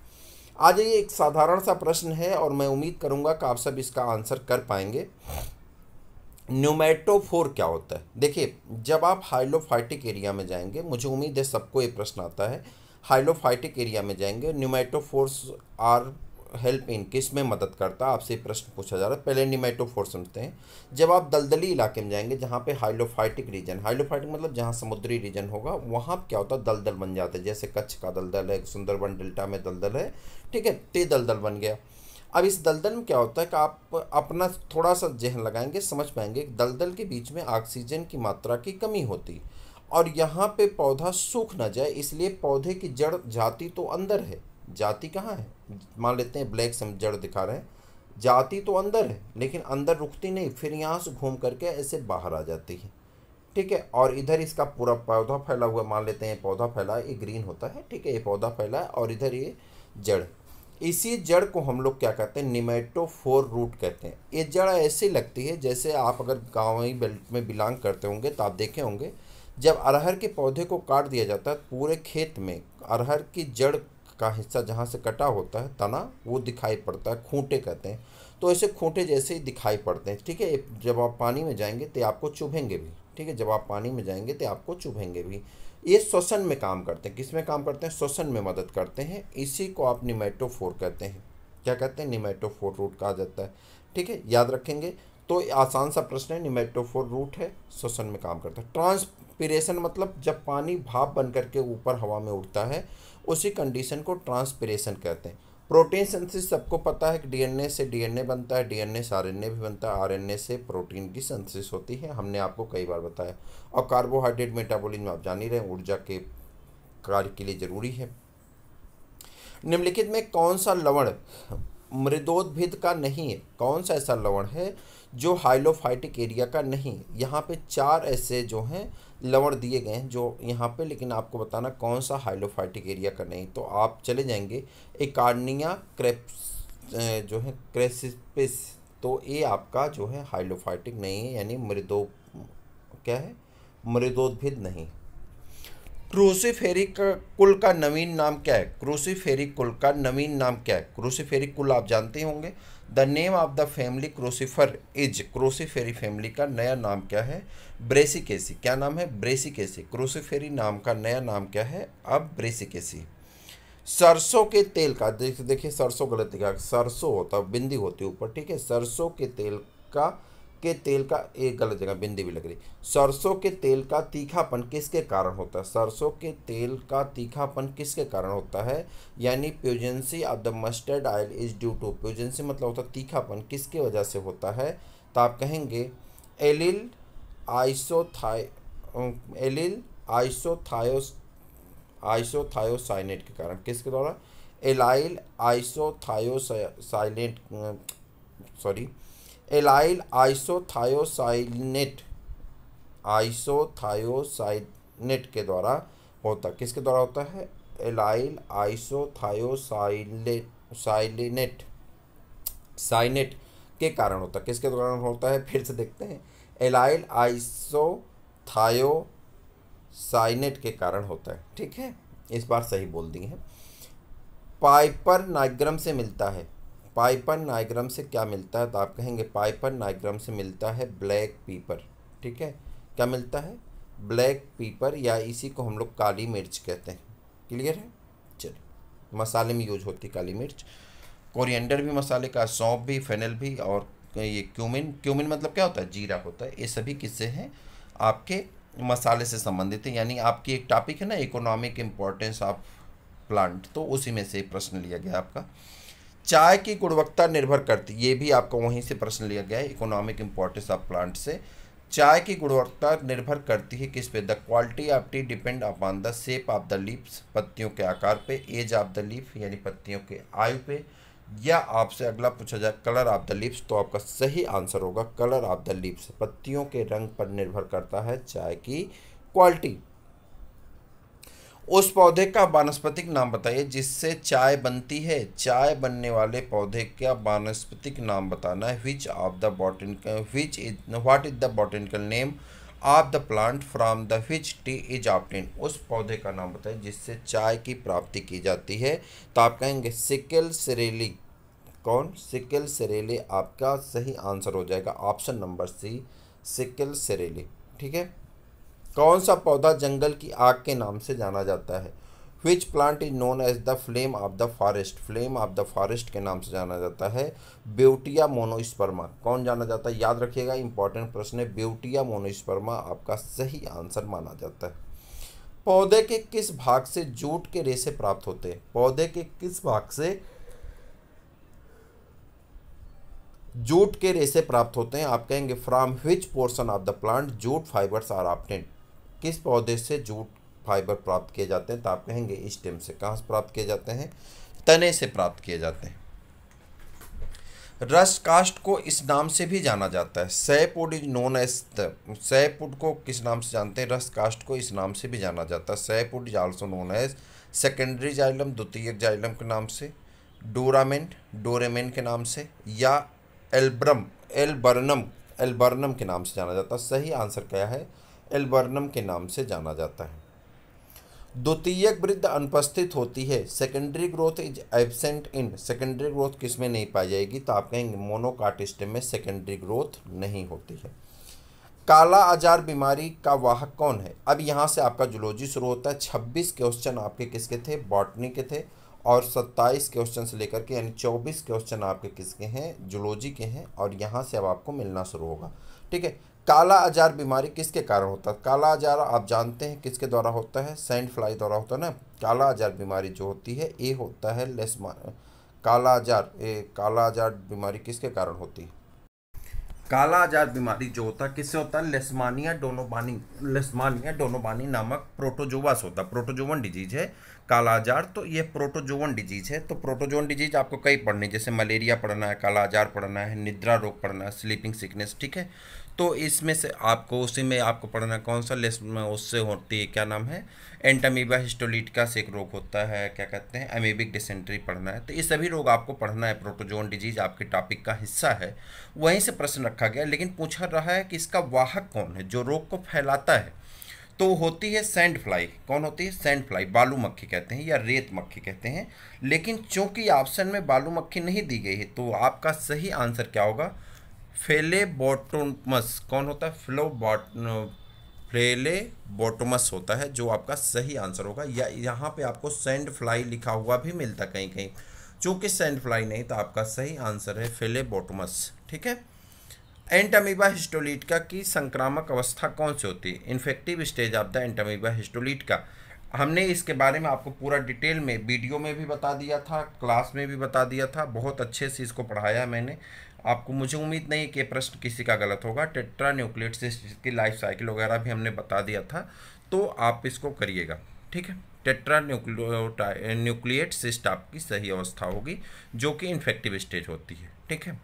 Speaker 1: आज ये एक साधारण सा प्रश्न है और मैं उम्मीद करूँगा कि आप सब इसका आंसर कर पाएंगे। न्यूमेटोफोर क्या होता है, देखिए जब आप हाइलोफाइटिक एरिया में जाएंगे, मुझे उम्मीद है सबको ये प्रश्न आता है, हाइलोफाइटिक एरिया में जाएंगे, न्यूमेटोफोर्स आर हेल्प इन, किस में मदद करता है, आपसे प्रश्न पूछा जा रहा है। पहले न्यूमेटोफोर समझते हैं। जब आप दलदली इलाके में जाएंगे जहाँ पे हाइलोफाइटिक रीजन, हाइलोफाइटिक मतलब जहाँ समुद्री रीजन होगा, वहाँ क्या होता है, दलदल बन जाते हैं। जैसे कच्छ का दलदल है, सुंदरबन डेल्टा में दलदल है, ठीक है, ते दलदल बन गया। अब इस दलदल में क्या होता है कि आप अपना थोड़ा सा जहन लगाएंगे, समझ पाएंगे कि दलदल के बीच में ऑक्सीजन की मात्रा की कमी होती और यहाँ पे पौधा सूख ना जाए, इसलिए पौधे की जड़ जाति तो अंदर है, जाति कहाँ है, मान लेते हैं ब्लैक से हम जड़ दिखा रहे हैं, जाति तो अंदर है लेकिन अंदर रुकती नहीं, फिर यहाँ से घूम करके ऐसे बाहर आ जाती है, ठीक है। और इधर इसका पूरा पौधा फैला हुआ, मान लेते हैं पौधा फैला है, ये ग्रीन होता है, ठीक है, ये पौधा फैला है और इधर ये जड़, इसी जड़ को हम लोग क्या कहते हैं, निमेटोफोर रूट कहते हैं। ये जड़ ऐसी लगती है जैसे आप अगर गाँवी बेल्ट में बिलोंग करते होंगे तो आप देखे होंगे, जब अरहर के पौधे को काट दिया जाता है पूरे खेत में अरहर की जड़ का हिस्सा जहाँ से कटा होता है तना, वो दिखाई पड़ता है, खूंटे कहते हैं। तो ऐसे खूंटे जैसे ही दिखाई पड़ते हैं, ठीक है। जब आप पानी में जाएंगे तो आपको चुभेंगे भी, ठीक है, जब आप पानी में जाएंगे तो आपको चुभेंगे भी। ये श्वसन में काम करते हैं, किस में काम करते हैं, श्वसन में मदद करते हैं। इसी को आप निमेटोफोर कहते हैं। क्या कहते हैं, निमेटोफोर रूट कहा जाता है, ठीक है, याद रखेंगे। तो आसान सा प्रश्न है, निमेटोफोर रूट है, श्वसन में काम करता है। ट्रांसपिरेशन मतलब जब पानी भाप बन करके ऊपर हवा में उड़ता है, उसी कंडीशन को ट्रांसपिरेशन कहते हैं। प्रोटीन सिंथेसिस सबको पता है कि डीएनए से डीएनए बनता है, डीएनए से आरएनए भी बनता है, आरएनए से प्रोटीन की सिंथेसिस होती है, हमने आपको कई बार बताया। और कार्बोहाइड्रेट मेटाबॉलिज्म आप जान ही रहे हैं, ऊर्जा के कार्य के लिए जरूरी है। निम्नलिखित में कौन सा लवण मृदोद्भिद का नहीं है? कौन सा ऐसा लवण है जो हाइलोफाइटिक एरिया का नहीं है? यहाँ पे 4 ऐसे जो हैं लवण दिए गए हैं जो यहाँ पे, लेकिन आपको बताना कौन सा हाइलोफाइटिक एरिया का नहीं। तो आप चले जाएंगे एकार्निया क्रेप्स जो है क्रेसिपिस, तो ये आपका जो है हाइलोफाइटिक नहीं है, यानी क्या है, मृदोद्भिद नहीं। क्रूसीफेरी कुल का नवीन नाम क्या है? क्रूसीफेरी कुल का नवीन नाम क्या है? क्रूसीफेरी कुल आप जानते होंगे। The name of the family crucifer is, Cruciferae family का नया नाम क्या है? ब्रेसिकेसी। क्या नाम है? ब्रेसिकेसी। क्रूसीफेरी नाम का नया नाम क्या है अब? ब्रेसिकेसी। सरसों के तेल का, देखिए सरसों गलत लिखा, सरसों होता है, बिंदी होती है ऊपर, ठीक है। सरसों के तेल का एक गलत जगह बिंदी भी लग रही। सरसों के तेल का तीखापन किसके कारण होता है? सरसों के तेल का तीखापन किसके कारण होता है? यानी pungency of the mustard oil is due to, pungency मतलब होता है तीखापन, किसके वजह से होता है? तो आप कहेंगे एलिल आइसोथायोसाइनेट के कारण। किसके द्वारा? एलाइल आइसोथायोसाइनेट एलाइल आइसोथायोसाइनेट के द्वारा होता। किसके द्वारा होता है? एलाइल साइनेट के कारण होता है। किसके द्वारा होता है? फिर से देखते हैं, एलाइल आइसोथायोसाइनेट के कारण होता है, ठीक है। इस बार सही बोल दिए हैं। पाइपर नाइग्रम से मिलता है। पाइपर नाइग्रम से क्या मिलता है? तो आप कहेंगे पाइपर नाइग्रम से मिलता है ब्लैक पीपर, ठीक है। क्या मिलता है? ब्लैक पीपर, या इसी को हम लोग काली मिर्च कहते हैं। क्लियर है? चलिए, मसाले में यूज होती काली मिर्च। कोरिएंडर भी मसाले का, सौंफ भी, फेनल भी, और ये क्यूमिन मतलब क्या होता है? जीरा होता है। ये सभी किससे हैं? आपके मसाले से संबंधित है। यानी आपकी एक टॉपिक है ना, इकोनॉमिक इम्पोर्टेंस ऑफ प्लांट, तो उसी में से प्रश्न लिया गया आपका। चाय की गुणवत्ता निर्भर करती, ये भी आपको वहीं से प्रश्न लिया गया है, इकोनॉमिक इम्पोर्टेंस ऑफ प्लांट से। चाय की गुणवत्ता निर्भर करती है किस पे? The quality of T depend upon the shape of the leaves, पत्तियों के आकार पे, एज ऑफ द लीफ यानी पत्तियों के आयु पे, या आपसे अगला पूछा जाए कलर ऑफ द लीव्स, तो आपका सही आंसर होगा कलर ऑफ द लीव्स। पत्तियों के रंग पर निर्भर करता है चाय की क्वालिटी। उस पौधे का वानस्पतिक नाम बताइए जिससे चाय बनती है। चाय बनने वाले पौधे का वानस्पतिक नाम बताना है। What is the botanical name of the plant from the which T is obtained. उस पौधे का नाम बताइए जिससे चाय की प्राप्ति की जाती है। तो आप कहेंगे सिकल सेरेली। कौन? सिकल सेरेली आपका सही आंसर हो जाएगा, ऑप्शन नंबर सी, सिकल सेरेली, ठीक है। कौन सा पौधा जंगल की आग के नाम से जाना जाता है? Which plant is known as the flame of the forest. Flame of the forest के नाम से जाना जाता है ब्यूटिया मोनोस्पर्मा। कौन जाना जाता है? याद रखिएगा, इंपॉर्टेंट प्रश्न है। ब्यूटिया मोनोस्पर्मा आपका सही आंसर माना जाता है। पौधे के किस भाग से जूट के रेशे प्राप्त होते हैं? पौधे के किस भाग से जूट के रेशे प्राप्त होते हैं? आप कहेंगे from which portion of the plant jute fibres are obtained. किस पौधे से जूट फाइबर प्राप्त किए जाते हैं? तो आप कहेंगे स्टेम से। कहाँ से प्राप्त किए जाते हैं? तने से प्राप्त किए जाते हैं। रस्ट कास्ट को इस नाम से भी जाना जाता है। Sapwood is known as the, sapwood को किस नाम से जानते हैं? रस्ट कास्ट को इस नाम से भी जाना जाता है। Sapwood is also known as secondary xylem, द्वितीयक जाइलम के नाम से, डोरेमेन के नाम से, या एल्बर्नम के नाम से जाना जाता है। सही आंसर क्या है? एल्बर्नम के नाम से जाना जाता है। द्वितीयक वृद्धि अनुपस्थित होती है। Secondary growth is absent in, secondary growth किस में नहीं पाई जाएगी? तो आप कहेंगे मोनोकाट स्टेम में सेकेंडरी ग्रोथ नहीं होती है। काला आजार बीमारी का वाहक कौन है? अब यहाँ से आपका जूलॉजी शुरू होता है। 26 क्वेश्चन आपके किसके थे? बॉटनी के थे, और 27 क्वेश्चन से लेकर के यानी 24 क्वेश्चन आपके किसके हैं? जूलॉजी के हैं। और यहाँ से अब आपको मिलना शुरू होगा, ठीक है। काला आजार बीमारी किसके कारण होता है? काला आजार आप जानते हैं किसके द्वारा होता है? सैंड फ्लाई द्वारा होता है ना। काला आजार बीमारी जो होती है ये होता है काला आजार बीमारी किसके कारण होती है? काला आजार बीमारी जो होता है किससे होता है? लेस्मानिया डोनोबानी नामक प्रोटोजोवा से होता है। प्रोटोजोवन डिजीज है कालाजार, तो ये प्रोटोजोवन डिजीज़ है। तो प्रोटोजोवन डिजीज आपको कई पढ़नी, जैसे मलेरिया पढ़ना है, कालाजार पढ़ना है, निद्रा रोग पढ़ना है, स्लीपिंग सिकनेस, ठीक है। तो इसमें से आपको उसी में आपको पढ़ना कौन सा लेस में उससे होती है, क्या नाम है, एंटामीबा हिस्टोलीटिका से एक रोग होता है, क्या कहते हैं, अमीबिक डिसेंट्री पढ़ना है। तो ये सभी रोग आपको पढ़ना है, प्रोटोजोन डिजीज आपके टॉपिक का हिस्सा है। वहीं से प्रश्न रखा गया, लेकिन पूछा रहा है कि इसका वाहक कौन है, जो रोग को फैलाता है। तो होती है सैंड फ्लाई। कौन होती है? सैंड फ्लाई, बालू मक्खी कहते हैं या रेत मक्खी कहते हैं। लेकिन चूंकि ऑप्शन में बालू मक्खी नहीं दी गई है, तो आपका सही आंसर क्या होगा? फेलेबोटोमस। कौन होता है? फ्लेलेबोटोमस होता है, जो आपका सही आंसर होगा। या यहाँ पे आपको सैंड फ्लाई लिखा हुआ भी मिलता कहीं कहीं, चूंकि सैंड फ्लाई नहीं, तो आपका सही आंसर है फेलेबोटोमस, ठीक है। एंटामीबा हिस्टोलीटिका की संक्रामक अवस्था कौन सी होती है? Infective stage of the entamoeba histolytica. हमने इसके बारे में आपको पूरा डिटेल में वीडियो में भी बता दिया था, क्लास में भी बता दिया था, बहुत अच्छे से इसको पढ़ाया मैंने आपको। मुझे उम्मीद नहीं कि प्रश्न किसी का गलत होगा। टेट्रा न्यूक्लिएट सिस्ट की लाइफ साइकिल वगैरह भी हमने बता दिया था, तो आप इसको करिएगा, ठीक है। टेट्रा न्यूक्लिएट सिस्ट आपकी सही अवस्था होगी, जो कि इन्फेक्टिव स्टेज होती है, ठीक है।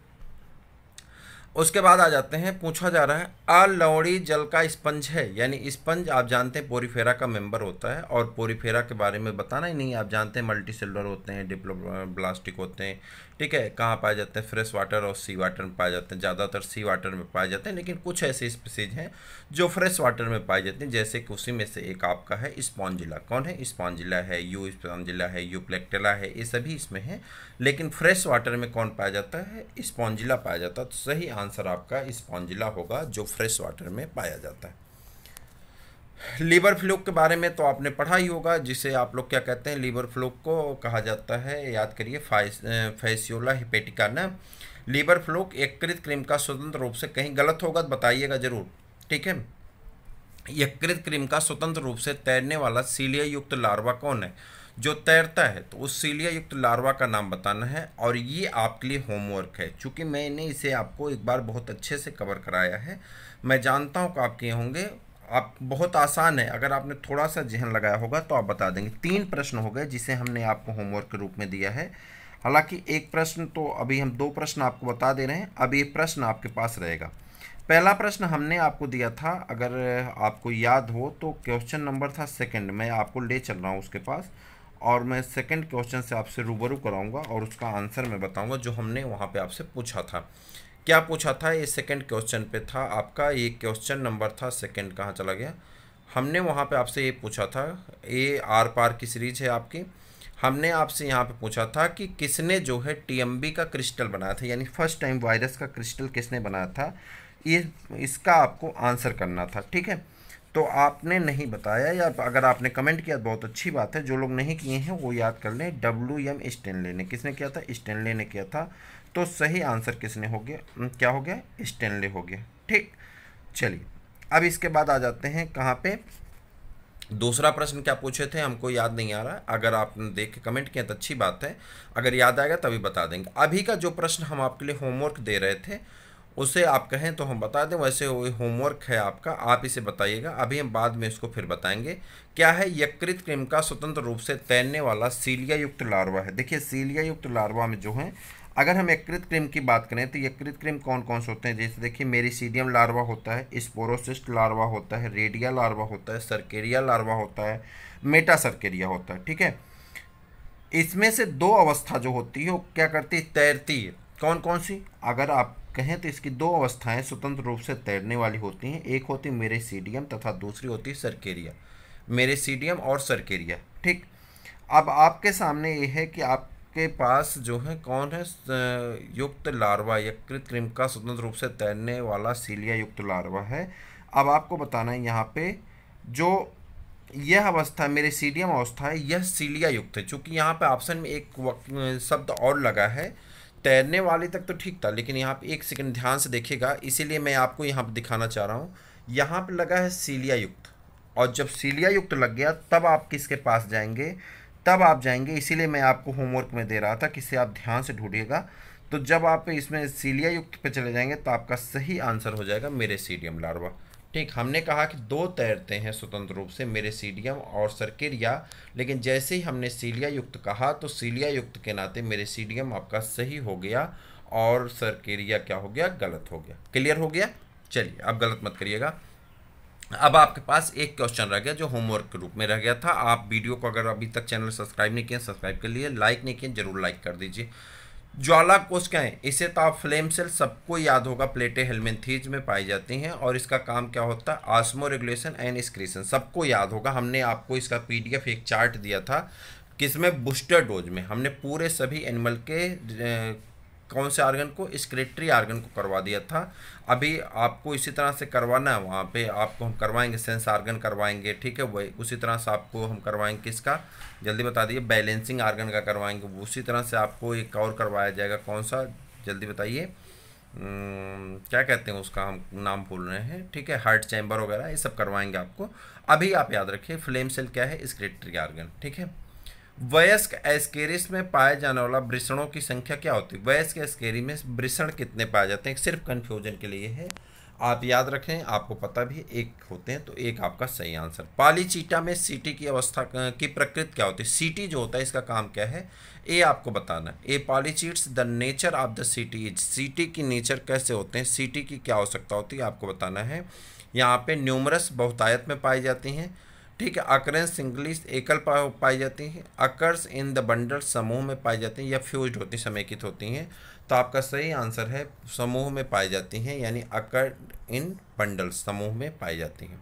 Speaker 1: उसके बाद आ जाते हैं, पूछा जा रहा है अलवणी जल का स्पंज है, यानी स्पंज आप जानते हैं पोरीफेरा का मेंबर होता है, और पोरीफेरा के बारे में बताना ही नहीं, आप जानते हैं मल्टी सेलुलर होते हैं, डिप्लोब्लास्टिक होते हैं, ठीक है। कहाँ पाए जाते हैं? फ्रेश वाटर और सी वाटर में पाए जाते हैं, ज़्यादातर सी वाटर में पाए जाते हैं, लेकिन कुछ ऐसे स्पीसीज हैं जो फ्रेश वाटर में पाए जाते हैं, जैसे कि उसी में से एक आपका है स्पॉन्जिला। कौन है? स्पॉन्जिला है, यू स्पॉन्जिला है, यू प्लेक्टेला है, ये सभी इसमें हैं। लेकिन फ्रेश वाटर में कौन पाया जाता है? स्पॉन्जिला पाया जाता है। तो सही आंसर आपका स्पॉन्जिला होगा, जो फ्रेश वाटर में पाया जाता है। लीवर फ्लूक के बारे में तो आपने पढ़ा ही होगा, जिसे आप लोग क्या कहते हैं, लीवर फ्लूक को कहा जाता है, याद करिए, फैसियोला हिपेटिका ना। लीवर फ्लूक यकृत कृमि का स्वतंत्र रूप से, कहीं गलत होगा तो बताइएगा जरूर, ठीक है। यकृत कृमि का स्वतंत्र रूप से तैरने वाला सीलिया युक्त लार्वा कौन है? जो तैरता है, तो उस सीलिया युक्त लार्वा का नाम बताना है। और ये आपके लिए होमवर्क है, चूँकि मैंने इसे आपको एक बार बहुत अच्छे से कवर कराया है, मैं जानता हूँ कि आप किए होंगे। आप बहुत आसान है, अगर आपने थोड़ा सा जहन लगाया होगा तो आप बता देंगे। 3 प्रश्न हो गए जिसे हमने आपको होमवर्क के रूप में दिया है। हालांकि एक प्रश्न तो अभी हम 2 प्रश्न आपको बता दे रहे हैं, अभी एक प्रश्न आपके पास रहेगा। पहला प्रश्न हमने आपको दिया था, अगर आपको याद हो तो क्वेश्चन नंबर था 2, मैं आपको ले चल रहा हूँ उसके पास, और मैं 2 क्वेश्चन से आपसे रूबरू कराऊंगा और उसका आंसर मैं बताऊंगा, जो हमने वहाँ पे आपसे पूछा था। क्या पूछा था? ये 2 क्वेश्चन पे था आपका, ये क्वेश्चन नंबर था 2, कहाँ चला गया? हमने वहाँ पे आपसे ये पूछा था, ये आर पार की सीरीज है आपकी। हमने आपसे यहाँ पे पूछा था कि किसने जो है टीएमबी का क्रिस्टल बनाया था, यानी फर्स्ट टाइम वायरस का क्रिस्टल किसने बनाया था, ये इसका आपको आंसर करना था, ठीक है। तो आपने नहीं बताया, या अगर आपने कमेंट किया बहुत अच्छी बात है, जो लोग नहीं किए हैं वो याद कर लें। WM स्टेनले ने, किसने किया था? स्टेनले ने किया था। तो सही आंसर किसने हो गया, क्या हो गया? स्टेनले हो गया, ठीक। चलिए अब इसके बाद आ जाते हैं कहाँ पे, दूसरा प्रश्न क्या पूछे थे हमको याद नहीं आ रहा। अगर आपने देख के कमेंट किया तो अच्छी बात है, अगर याद आएगा तभी बता देंगे। अभी का जो प्रश्न हम आपके लिए होमवर्क दे रहे थे, उसे आप कहें तो हम बता दें, वैसे होमवर्क है आपका, आप इसे बताइएगा। अभी हम बाद में इसको फिर बताएंगे। क्या है? यकृत कृमि का स्वतंत्र रूप से तैरने वाला सीलिया युक्त लार्वा है। देखिए सीलिया युक्त लार्वा में जो है, अगर हम यकृत कृमि की बात करें तो यकृत कृमि कौन कौन से होते हैं? जैसे देखिए मेरिसीडियम लार्वा होता है, स्पोरोसिस्ट लार्वा होता है, रेडिया लार्वा होता है, सर्केरिया लार्वा होता है, मेटा सर्केरिया होता है, ठीक है। इसमें से 2 अवस्था जो होती है वो क्या करती है? तैरती है। कौन कौन सी? अगर आप कहें तो इसकी 2 अवस्थाएं स्वतंत्र रूप से तैरने वाली होती हैं, एक होती है मेरिसीडियम तथा दूसरी होती है सर्केरिया। मेरिसीडियम और सर्केरिया, ठीक। अब आपके सामने ये है कि आपके पास जो है कौन है युक्त लार्वा, यकृत कृमि का स्वतंत्र रूप से तैरने वाला सीलिया युक्त लार्वा है। अब आपको बताना है यहाँ पे, जो यह अवस्था मेरिसीडियम अवस्था है, यह सीलिया युक्त है। चूँकि यहाँ पे ऑप्शन में एक शब्द और लगा है, तैरने वाली तक तो ठीक था, लेकिन यहाँ पे 1 सेकंड ध्यान से देखिएगा, इसीलिए मैं आपको यहाँ पे दिखाना चाह रहा हूँ। यहाँ पे लगा है सीलिया युक्त, और जब सीलिया युक्त लग गया तब आप किसके पास जाएंगे? तब आप जाएंगे, इसीलिए मैं आपको होमवर्क में दे रहा था कि इसे आप ध्यान से ढूंढिएगा। तो जब आप इसमें सीलिया युक्त पे चले जाएंगे तो आपका सही आंसर हो जाएगा मेरिसीडियम लार्वा। ठीक, हमने कहा कि दो तैरते हैं स्वतंत्र रूप से, मेरे सीलियम और सर्केरिया, लेकिन जैसे ही हमने सीलिया युक्त कहा तो सीलिया युक्त के नाते मेरे सीलियम आपका सही हो गया और सर्केरिया क्या हो गया, गलत हो गया। क्लियर हो गया? चलिए अब गलत मत करिएगा। अब आपके पास एक क्वेश्चन रह गया जो होमवर्क के रूप में रह गया था। आप वीडियो को अगर अभी तक चैनल सब्सक्राइब नहीं किया, सब्सक्राइब कर लिए, लाइक नहीं किए जरूर लाइक कर दीजिए। ज्वाला कोष क्या है? इसे तो आप फ्लेम सेल सबको याद होगा, प्लेटे हेलमिंथीज में पाई जाती हैं और इसका काम क्या होता है, ऑस्मो रेगुलेशन एंड एक्सक्रीशन, सबको याद होगा। हमने आपको इसका पीडीएफ एक चार्ट दिया था, किसमें, बूस्टर डोज में। हमने पूरे सभी एनिमल के कौन से आर्गन को, एक्सक्रीटरी आर्गन को करवा दिया था। अभी आपको इसी तरह से करवाना है, वहाँ पे आपको हम करवाएंगे, सेंस आर्गन करवाएंगे, ठीक है। वही उसी तरह से आपको हम करवाएंगे, किसका जल्दी बता दीजिए, बैलेंसिंग आर्गन का करवाएंगे। उसी तरह से आपको एक और करवाया जाएगा, कौन सा जल्दी बताइए, क्या कहते हैं उसका, हम नाम भूल रहे हैं, ठीक है, हार्ट चैम्बर वगैरह ये सब करवाएंगे आपको। अभी आप याद रखिए फ्लेम सेल क्या है, एक्सक्रीटरी आर्गन, ठीक है। वयस्क एस्केरिस में पाए जाने वाला वृषणों की संख्या क्या होती है? वयस्क एस्केरी में वृषण कितने पाए जाते हैं? सिर्फ कंफ्यूजन के लिए है, आप याद रखें, आपको पता भी एक होते हैं, तो एक आपका सही आंसर। पॉलीचीटा में सीटी की अवस्था की प्रकृति क्या होती है? सीटी जो होता है इसका काम क्या है, ये आपको बताना है। ए पॉलीचीट्स द नेचर ऑफ द सीटी इज, सीटी की नेचर कैसे होते हैं, सीटी की क्या आवश्यकता होती है, आपको बताना है। यहाँ पे न्यूमरस बहुतायत में पाई जाती हैं, ठीक है। अकरेंस सिंगलिस एकल पाई जाती हैं, अकर्स इन द बंडल समूह में पाई जाती हैं, या फ्यूज्ड होती, समेकित होती हैं। तो आपका सही आंसर है समूह में पाई जाती हैं, यानी अकर इन बंडल समूह में पाई जाती हैं।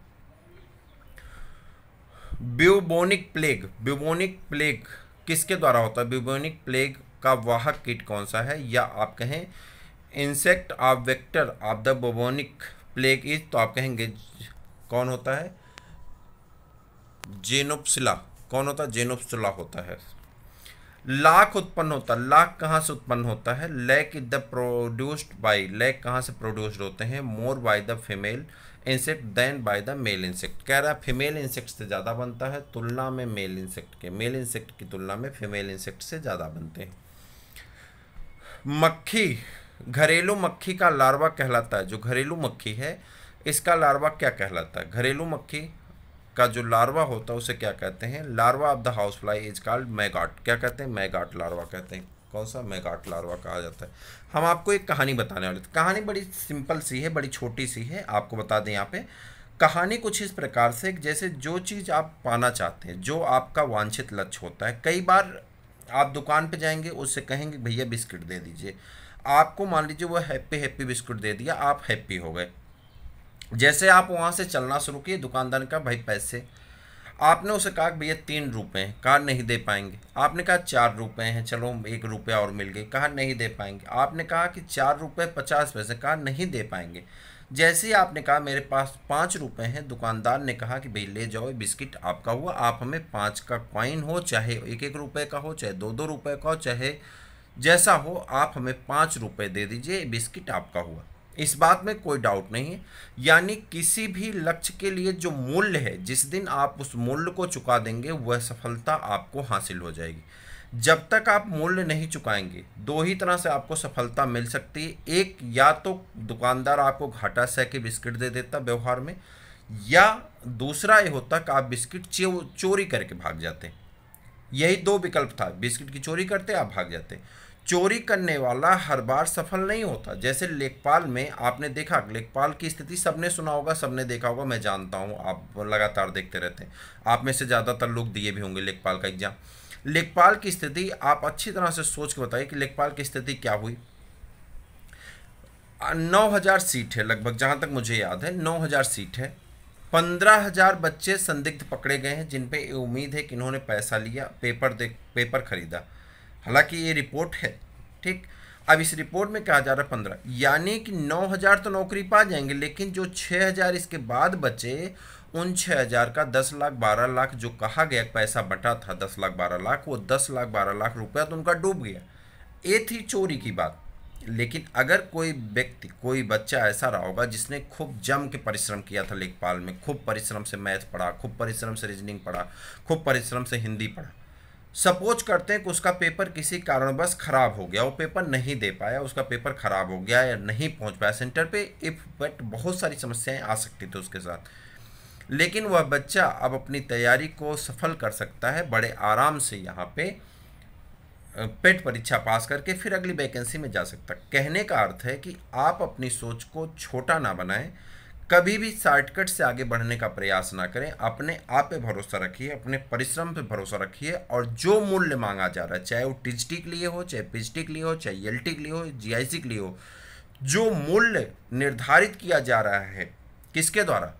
Speaker 1: ब्यूबोनिक प्लेग, ब्यूबोनिक प्लेग किसके द्वारा होता है? ब्यूबोनिक प्लेग का वाहक कीट कौन सा है, या आप कहें insect of vector of the bubonic plague is, तो आप कहेंगे कौन होता है, जेनोप्सिला। कौन होता है? जेनोप्सिला होता है। लाख उत्पन्न होता है, लाख कहाँ से उत्पन्न होता है? Lac is the produced by, lac कहाँ से प्रोड्यूस्ड होते हैं? More by the female insect than by the male insect. कह रहा है फीमेल इंसेक्ट से ज़्यादा बनता है तुलना में मेल इंसेक्ट के, मेल इंसेक्ट की तुलना में फीमेल इंसेक्ट से ज़्यादा बनते हैं। मक्खी, घरेलू मक्खी का लार्वा कहलाता है, जो घरेलू मक्खी है इसका लार्वा क्या कहलाता है? घरेलू मक्खी का जो लार्वा होता है उसे क्या कहते हैं? Larva of the house fly is called maggot. क्या कहते हैं? मैगाट लार्वा कहते हैं। कौन सा? मैगाट लार्वा कहा जाता है। हम आपको एक कहानी बताने वाले थे, कहानी बड़ी सिंपल सी है, बड़ी छोटी सी है। आपको बता दें यहाँ पे कहानी कुछ इस प्रकार से, जैसे जो चीज़ आप पाना चाहते हैं, जो आपका वांछित लक्ष्य होता है, कई बार आप दुकान पे जाएंगे, उससे कहेंगे भैया बिस्किट दे दीजिए, आपको मान लीजिए वो हैप्पी हैप्पी बिस्कुट दे दिया, आप हैप्पी हो गए। जैसे आप वहाँ से चलना शुरू किए, दुकानदार ने कहा भाई पैसे, आपने उसे कहा भैया 3 रुपये हैं, कहा नहीं दे पाएंगे। आपने कहा 4 रुपये हैं, चलो 1 रुपया और मिल गई, कहा नहीं दे पाएंगे। आपने कहा कि 4 रुपये 50 पैसे, कहा नहीं दे पाएंगे। जैसे ही आपने कहा मेरे पास 5 रुपये हैं, दुकानदार ने कहा कि भाई ले जाओ, बिस्किट आपका हुआ, आप हमें 5 का कॉइन हो, चाहे 1-1 रुपये का हो, चाहे 2-2 रुपये का हो, चाहे जैसा हो, आप हमें 5 रुपये दे दीजिए, बिस्किट आपका हुआ। इस बात में कोई डाउट नहीं है। यानी किसी भी लक्ष्य के लिए जो मूल्य है, जिस दिन आप उस मूल्य को चुका देंगे वह सफलता आपको हासिल हो जाएगी। जब तक आप मूल्य नहीं चुकाएंगे, 2 ही तरह से आपको सफलता मिल सकती है। एक, या तो दुकानदार आपको घाटा सह के बिस्किट दे देता व्यवहार में, या दूसरा ये होता कि आप बिस्किट चोरी करके भाग जाते। यही 2 विकल्प था, बिस्किट की चोरी करते आप भाग जाते। चोरी करने वाला हर बार सफल नहीं होता। जैसे लेखपाल में आपने देखा, लेखपाल की स्थिति सबने सुना होगा, सबने देखा होगा, मैं जानता हूँ, आप लगातार देखते रहते हैं, आप में से ज़्यादातर लोग दिए भी होंगे लेखपाल का एग्जाम। लेखपाल की स्थिति आप अच्छी तरह से सोच के बताइए कि लेखपाल की स्थिति क्या हुई। 9000 सीट है लगभग, जहाँ तक मुझे याद है 9000 सीट है। 15,000 बच्चे संदिग्ध पकड़े गए हैं, जिन पे उम्मीद है कि इन्होंने पैसा लिया, पेपर खरीदा। हालांकि ये रिपोर्ट है, ठीक। अब इस रिपोर्ट में कहा जा रहा है 15, यानी कि 9000 तो नौकरी पा जाएंगे, लेकिन जो 6000 इसके बाद बचे, उन 6000 का 10 लाख 12 लाख जो कहा गया पैसा बटा था, 10 लाख 12 लाख, वो 10 लाख 12 लाख रुपया तो उनका डूब गया। ये थी चोरी की बात। लेकिन अगर कोई व्यक्ति, कोई बच्चा ऐसा रहा होगा जिसने खूब जम के परिश्रम किया था लेखपाल में, खूब परिश्रम से मैथ पढ़ा, खूब परिश्रम से रीजनिंग पढ़ा, खूब परिश्रम से हिंदी पढ़ा, सपोज करते हैं कि उसका पेपर किसी कारणवश खराब हो गया, वो पेपर नहीं दे पाया, उसका पेपर खराब हो गया या नहीं पहुंच पाया सेंटर पे, इफ बट बहुत सारी समस्याएं आ सकती थी उसके साथ, लेकिन वह बच्चा अब अपनी तैयारी को सफल कर सकता है बड़े आराम से, यहाँ पे पेट परीक्षा पास करके फिर अगली वैकेंसी में जा सकता। कहने का अर्थ है कि आप अपनी सोच को छोटा ना बनाएं, कभी भी शॉर्टकट से आगे बढ़ने का प्रयास ना करें, अपने आप पे भरोसा रखिए, अपने परिश्रम पे भरोसा रखिए, और जो मूल्य मांगा जा रहा है, चाहे वो टीजीटी के लिए हो, चाहे पीजीटी के लिए हो, चाहे एलटी के लिए हो, जीआईसी के लिए हो, जो मूल्य निर्धारित किया जा रहा है किसके द्वारा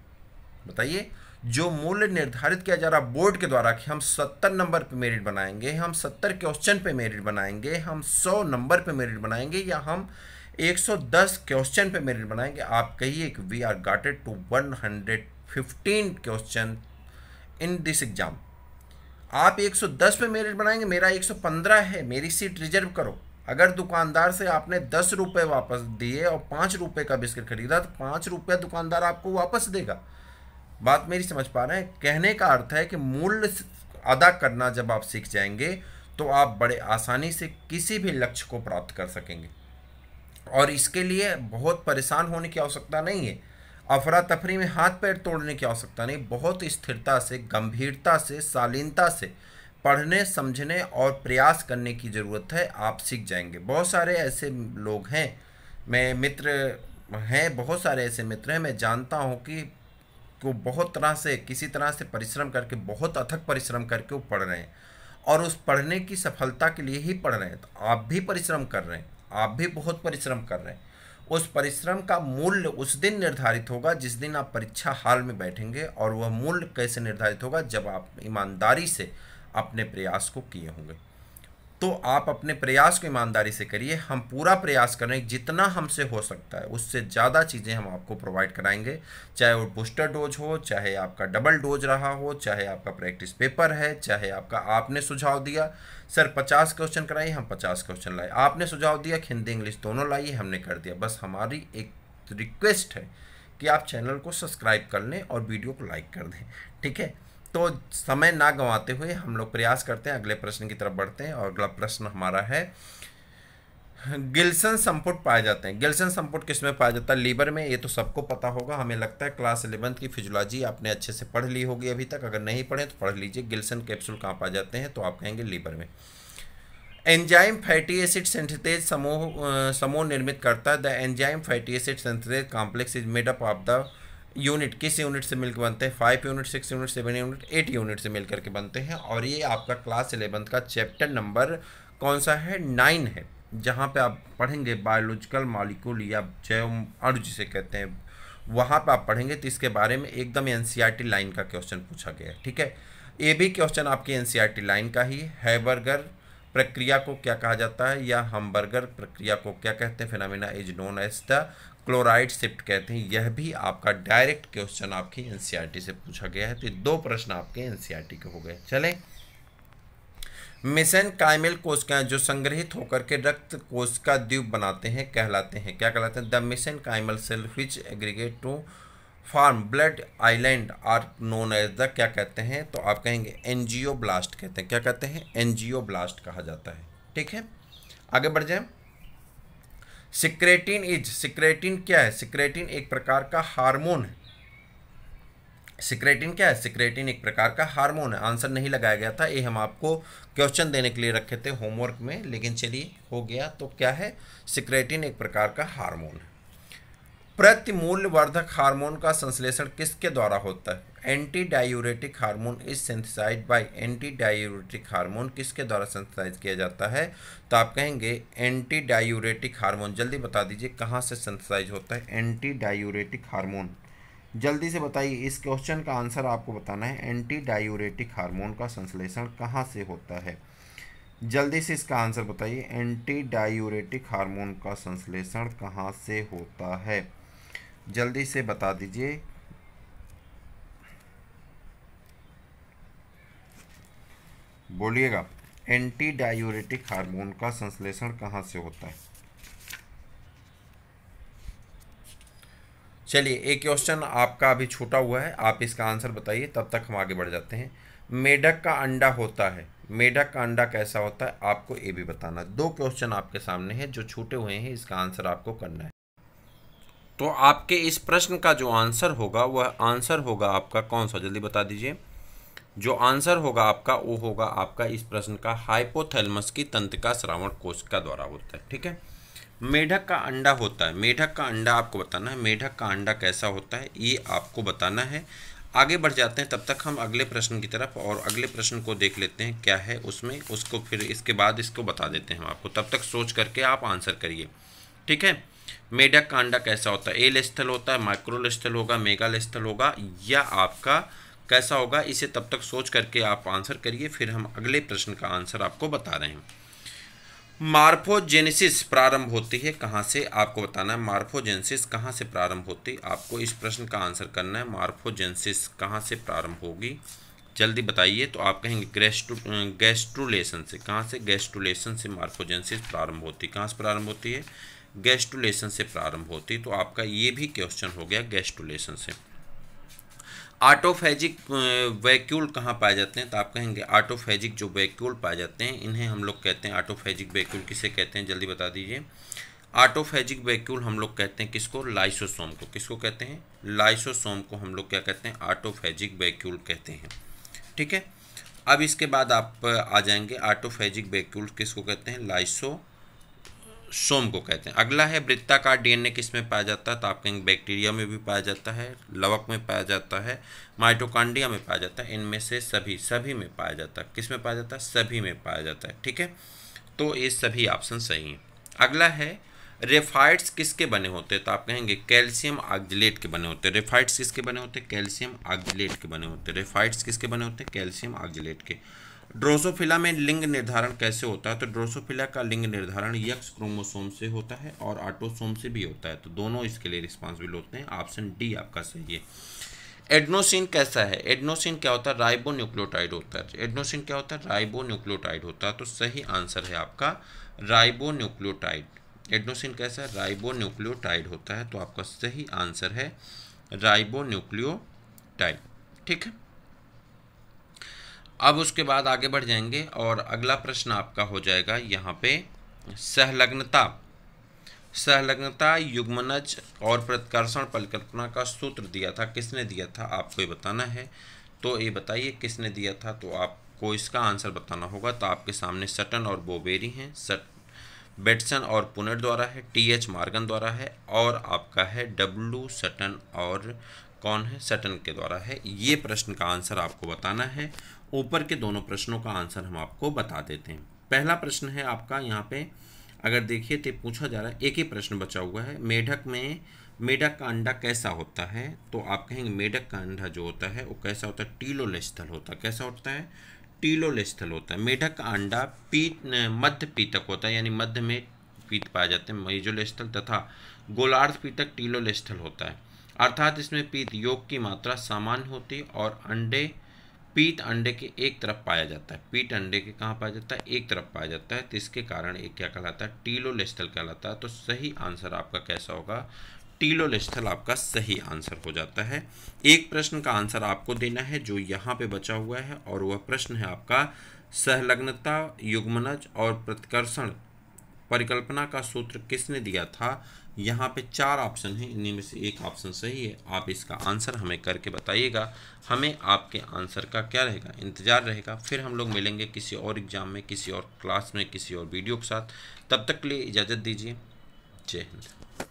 Speaker 1: बताइए, जो मूल्य निर्धारित किया जा रहा बोर्ड के द्वारा कि हम 70 नंबर पे मेरिट बनाएंगे, हम 70 क्वेश्चन पे मेरिट बनाएंगे, हम 100 नंबर पे मेरिट बनाएंगे, या हम 110 क्वेश्चन पे मेरिट बनाएंगे, आप कहिए कि we are gated to 115 question in this exam. आप 110 पे मेरिट बनाएंगे, मेरा 115 है, मेरी सीट रिजर्व करो। अगर दुकानदार से आपने 10 रुपये वापस दिए और 5 रुपये का बिस्किट खरीदा, तो 5 रुपये दुकानदार आपको वापस देगा। बात मेरी समझ पा रहे हैं? कहने का अर्थ है कि मूल्य अदा करना जब आप सीख जाएंगे तो आप बड़े आसानी से किसी भी लक्ष्य को प्राप्त कर सकेंगे, और इसके लिए बहुत परेशान होने की आवश्यकता नहीं है, अफरा तफरी में हाथ पैर तोड़ने की आवश्यकता नहीं, बहुत स्थिरता से, गंभीरता से, शालीनता से पढ़ने, समझने और प्रयास करने की ज़रूरत है, आप सीख जाएंगे। बहुत सारे ऐसे लोग हैं, मैं मित्र हैं, बहुत सारे ऐसे मित्र हैं, मैं जानता हूँ कि वो बहुत तरह से, किसी तरह से परिश्रम करके, बहुत अथक परिश्रम करके वो पढ़ रहे हैं, और उस पढ़ने की सफलता के लिए ही पढ़ रहे हैं। तो आप भी परिश्रम कर रहे हैं, आप भी बहुत परिश्रम कर रहे हैं। उस परिश्रम का मूल्य उस दिन निर्धारित होगा जिस दिन आप परीक्षा हाल में बैठेंगे, और वह मूल्य कैसे निर्धारित होगा, जब आप ईमानदारी से अपने प्रयास को किए होंगे। तो आप अपने प्रयास को ईमानदारी से करिए, हम पूरा प्रयास करें, जितना हमसे हो सकता है उससे ज़्यादा चीज़ें हम आपको प्रोवाइड कराएंगे, चाहे वो बूस्टर डोज हो, चाहे आपका डबल डोज रहा हो, चाहे आपका प्रैक्टिस पेपर है, चाहे आपका, आपने सुझाव दिया सर 50 क्वेश्चन कराइए, हम 50 क्वेश्चन लाए, आपने सुझाव दिया कि हिंदी इंग्लिश दोनों लाइए, हमने कर दिया। बस हमारी एक रिक्वेस्ट है कि आप चैनल को सब्सक्राइब कर लें और वीडियो को लाइक कर दें, ठीक है? तो समय ना गंवाते हुए हम लोग प्रयास करते हैं, अगले प्रश्न की तरफ बढ़ते हैं। और अगला प्रश्न हमारा है, गिल्सन संपुट पाए जाते हैं। गिल्सन संपुट किस में पाया जाता है? लीवर में। ये तो सबको पता होगा, हमें लगता है क्लास 11th की फिजियोलॉजी आपने अच्छे से पढ़ ली होगी अभी तक, अगर नहीं पढ़े तो पढ़ लीजिए। गिल्सन कैप्सूल कहाँ पाए जाते हैं? तो आप कहेंगे लीवर में। एंजाइम फैटी एसिड सिंथेसेज समूह निर्मित करता है। The enzyme fatty acid synthase complex is made up of the unit, किस यूनिट से मिलकर बनते हैं? 5 यूनिट, 6 यूनिट, 7 यूनिट, 8 यूनिट से मिलकर के बनते हैं। और ये आपका क्लास 11th का चैप्टर नंबर कौन सा है? 9 है, जहाँ पे आप पढ़ेंगे बायोलॉजिकल मॉलिक्यूल या जैव अणु जिसे कहते हैं, वहाँ पे आप पढ़ेंगे। तो इसके बारे में एकदम एनसीईआरटी लाइन का क्वेश्चन पूछा गया है, ठीक है? ये भी क्वेश्चन आपकी एनसीईआरटी लाइन का ही है। हैबर्गर प्रक्रिया को क्या कहा जाता है, या हमबर्गर प्रक्रिया को क्या कहते हैं? Phenomena is known as the chloride shift कहते हैं। यह भी आपका डायरेक्ट क्वेश्चन आपकी एनसीईआरटी से पूछा गया है। तो 2 प्रश्न आपके एनसीईआरटी के हो गए। चलें, मेसेनकाइमल कोशिकाएं जो संग्रहित होकर के रक्त कोशिका द्वीप बनाते हैं कहलाते हैं, क्या कहलाते हैं? The mesenchymal cell which aggregate to form blood island are known as the, क्या कहते हैं? तो आप कहेंगे एंजियोब्लास्ट कहते हैं। क्या कहते हैं? एंजियोब्लास्ट कहा जाता है, ठीक है? आगे बढ़ जाए। सिक्रेटिन इज, सिक्रेटिन क्या है? सिक्रेटिन एक प्रकार का हार्मोन है। सिक्रेटिन क्या है? सिक्रेटिन एक प्रकार का हार्मोन है। आंसर नहीं लगाया गया था, ये हम आपको क्वेश्चन देने के लिए रखे थे होमवर्क में, लेकिन चलिए हो गया। तो क्या है? सिक्रेटिन एक प्रकार का हार्मोन है। प्रतिमूल्यवर्धक हार्मोन का संश्लेषण किसके द्वारा होता है? Anti diuretic hormone is synthesised by, anti diuretic hormone किसके द्वारा सिंथेसाइज किया जाता है? तो आप कहेंगे एंटी डायूरेटिक हार्मोन। जल्दी बता दीजिए कहाँ से सिंथेसाइज होता है एंटी डायूरेटिक हार्मोन? जल्दी से बताइए, इस क्वेश्चन का आंसर आपको बताना है। एंटी डायूरेटिक हार्मोन का संश्लेषण कहाँ से होता है? जल्दी से इसका आंसर बताइए। एंटी डायूरेटिक हार्मोन का संश्लेषण कहाँ से होता है? जल्दी से बता दीजिए। बोलिएगा, एंटी डायूरेटिक हार्मोन का संश्लेषण कहाँ से होता है? चलिए, एक क्वेश्चन आपका अभी छूटा हुआ है, आप इसका आंसर बताइए, तब तक हम आगे बढ़ जाते हैं। मेढक का अंडा होता है, मेढक का अंडा कैसा होता है, आपको ये भी बताना। 2 क्वेश्चन आपके सामने है जो छूटे हुए हैं, इसका आंसर आपको करना है। तो आपके इस प्रश्न का जो आंसर होगा वह आंसर होगा आपका कौन सा, जल्दी बता दीजिए। जो आंसर होगा आपका वो होगा आपका इस प्रश्न का हाइपोथैलेमस की तंत्रिका श्रावण कोशिका द्वारा होता है। ठीक है, मेढक का अंडा होता है, मेढक का अंडा आपको बताना है। मेढक का अंडा कैसा होता है ये आपको बताना है। आगे बढ़ जाते हैं, तब तक हम अगले प्रश्न की तरफ, और अगले प्रश्न को देख लेते हैं क्या है उसमें, उसको फिर इसके बाद इसको बता देते हैं हम आपको। तब तक सोच करके आप आंसर करिए। ठीक है, मेढक का अंडा कैसा होता है, एल स्थल होता है, माइक्रोल स्थल होगा, मेगाल स्थल होगा, या आपका कैसा होगा, इसे तब तक सोच करके आप आंसर करिए। फिर हम अगले प्रश्न का आंसर आपको बता रहे हैं। मार्फोजेनेसिस प्रारंभ होती है कहाँ से, आपको बताना है। मार्फोजेनेसिस कहाँ से प्रारंभ होती है, आपको इस प्रश्न का आंसर करना है। मार्फोजेनेसिस कहाँ से प्रारंभ होगी, जल्दी बताइए। तो आप कहेंगे गैस्ट्रुलेशन से। कहाँ से, गैस्ट्रुलेशन से मार्फोजेनेसिस प्रारंभ होती है। कहाँ से प्रारंभ होती है, गैस्ट्रुलेशन से प्रारंभ होती है। तो आपका ये भी क्वेश्चन हो गया गैस्ट्रुलेशन से। ऑटोफेजिक वैक्यूल कहाँ पाए जाते हैं, तो आप कहेंगे ऑटोफेजिक जो वैक्यूल पाए जाते हैं इन्हें हम लोग कहते हैं ऑटोफेजिक वैक्यूल। किसे कहते हैं, जल्दी बता दीजिए। ऑटोफेजिक वैक्यूल हम लोग कहते हैं किसको, लाइसोसोम को। किसको कहते हैं, लाइसोसोम को हम लोग क्या कहते हैं, ऑटोफेजिक वैक्यूल कहते हैं। ठीक है, अब इसके बाद आप आ जाएंगे ऑटोफेजिक वैक्यूल किसको कहते हैं, लाइसोसोम को कहते हैं। अगला है वृत्ताकार डीएनए किस में पाया जाता है, तो आप कहेंगे बैक्टीरिया में भी पाया जाता है, लवक में पाया जाता है, माइटोकॉन्ड्रिया में पाया जाता है। इनमें से सभी में पाया जाता है। किस में पाया जाता है, सभी में पाया जाता है। ठीक है, तो ये सभी ऑप्शन सही हैं। अगला है रेफाइड्स किसके बने होते हैं, तो आप कहेंगे कैल्शियम ऑक्जेलेट के बने होते हैं। रेफाइड्स किसके बने होते हैं, कैल्शियम ऑक्जेलेट के बने होते हैं। रेफाइड्स किसके बने होते हैं, कैल्शियम ऑक्जेलेट के। ड्रोसोफिला में लिंग निर्धारण कैसे होता है, तो ड्रोसोफिला का लिंग निर्धारण यक्स क्रोमोसोम से होता है और ऑटोसोम से भी होता है। तो दोनों इसके लिए रिस्पॉन्सिबल होते हैं। ऑप्शन डी आपका सही है। एडनोसिन कैसा है, एडनोसिन क्या होता है, राइबोन्यूक्लियोटाइड होता है। एडनोसिन क्या होता है, राइबोन्यूक्लियोटाइड होता है। तो सही आंसर है आपका राइबोन्यूक्लियोटाइड। एडनोसिन कैसा है, राइबोन्यूक्लियोटाइड होता है। तो आपका सही आंसर है राइबोन्यूक्लियोटाइड। ठीक है, अब उसके बाद आगे बढ़ जाएंगे और अगला प्रश्न आपका हो जाएगा यहाँ पे सहलग्नता युग्मनज और प्रतिकर्षण परिकल्पना का सूत्र दिया था, किसने दिया था, आपको ये बताना है। तो ये बताइए किसने दिया था, तो आपको इसका आंसर बताना होगा। तो आपके सामने सटन और बोवेरी हैं, बेटसन और पुनेट द्वारा है, टीएच मॉर्गन द्वारा है, और आपका है डब्ल्यू सटन और कौन है, सटन के द्वारा है। ये प्रश्न का आंसर आपको बताना है। ऊपर के दोनों प्रश्नों का आंसर हम आपको बता देते हैं। पहला प्रश्न है आपका यहाँ पे, अगर देखिए तो पूछा जा रहा है, एक ही प्रश्न बचा हुआ है। मेढक का अंडा कैसा होता है, तो आप कहेंगे मेढक का अंडा जो होता है वो कैसा होता है, टीलोलेस्थल होता है। कैसा होता है, टीलोलेस्थल होता है। मेढक का अंडा मध्य पीतक होता है, यानी मध्य में पीत पाए जाते हैं, मेजोलेस्थल, तथा गोलार्ध पीतक टीलोलेस्थल होता है। अर्थात इसमें पीत योग की मात्रा सामान्य होती है और पीत अंडे के एक तरफ पाया जाता है। पीत अंडे के कहाँ पाया जाता है, एक तरफ पाया जाता है। तो इसके कारण ये क्या कहलाता है, टीलोलेस्थल कहलाता है। तो सही आंसर आपका कैसा होगा, टीलोलेस्थल आपका सही आंसर हो जाता है। एक प्रश्न का आंसर आपको देना है जो यहाँ पे बचा हुआ है, और वह प्रश्न है आपका सहलग्नता युग्मनज और प्रतिकर्षण परिकल्पना का सूत्र किसने दिया था। यहाँ पे 4 ऑप्शन हैं, इन्हीं में से एक ऑप्शन सही है। आप इसका आंसर हमें करके बताइएगा। हमें आपके आंसर का क्या रहेगा, इंतज़ार रहेगा। फिर हम लोग मिलेंगे किसी और एग्जाम में, किसी और क्लास में, किसी और वीडियो के साथ। तब तक के लिए इजाज़त दीजिए। जय हिंद।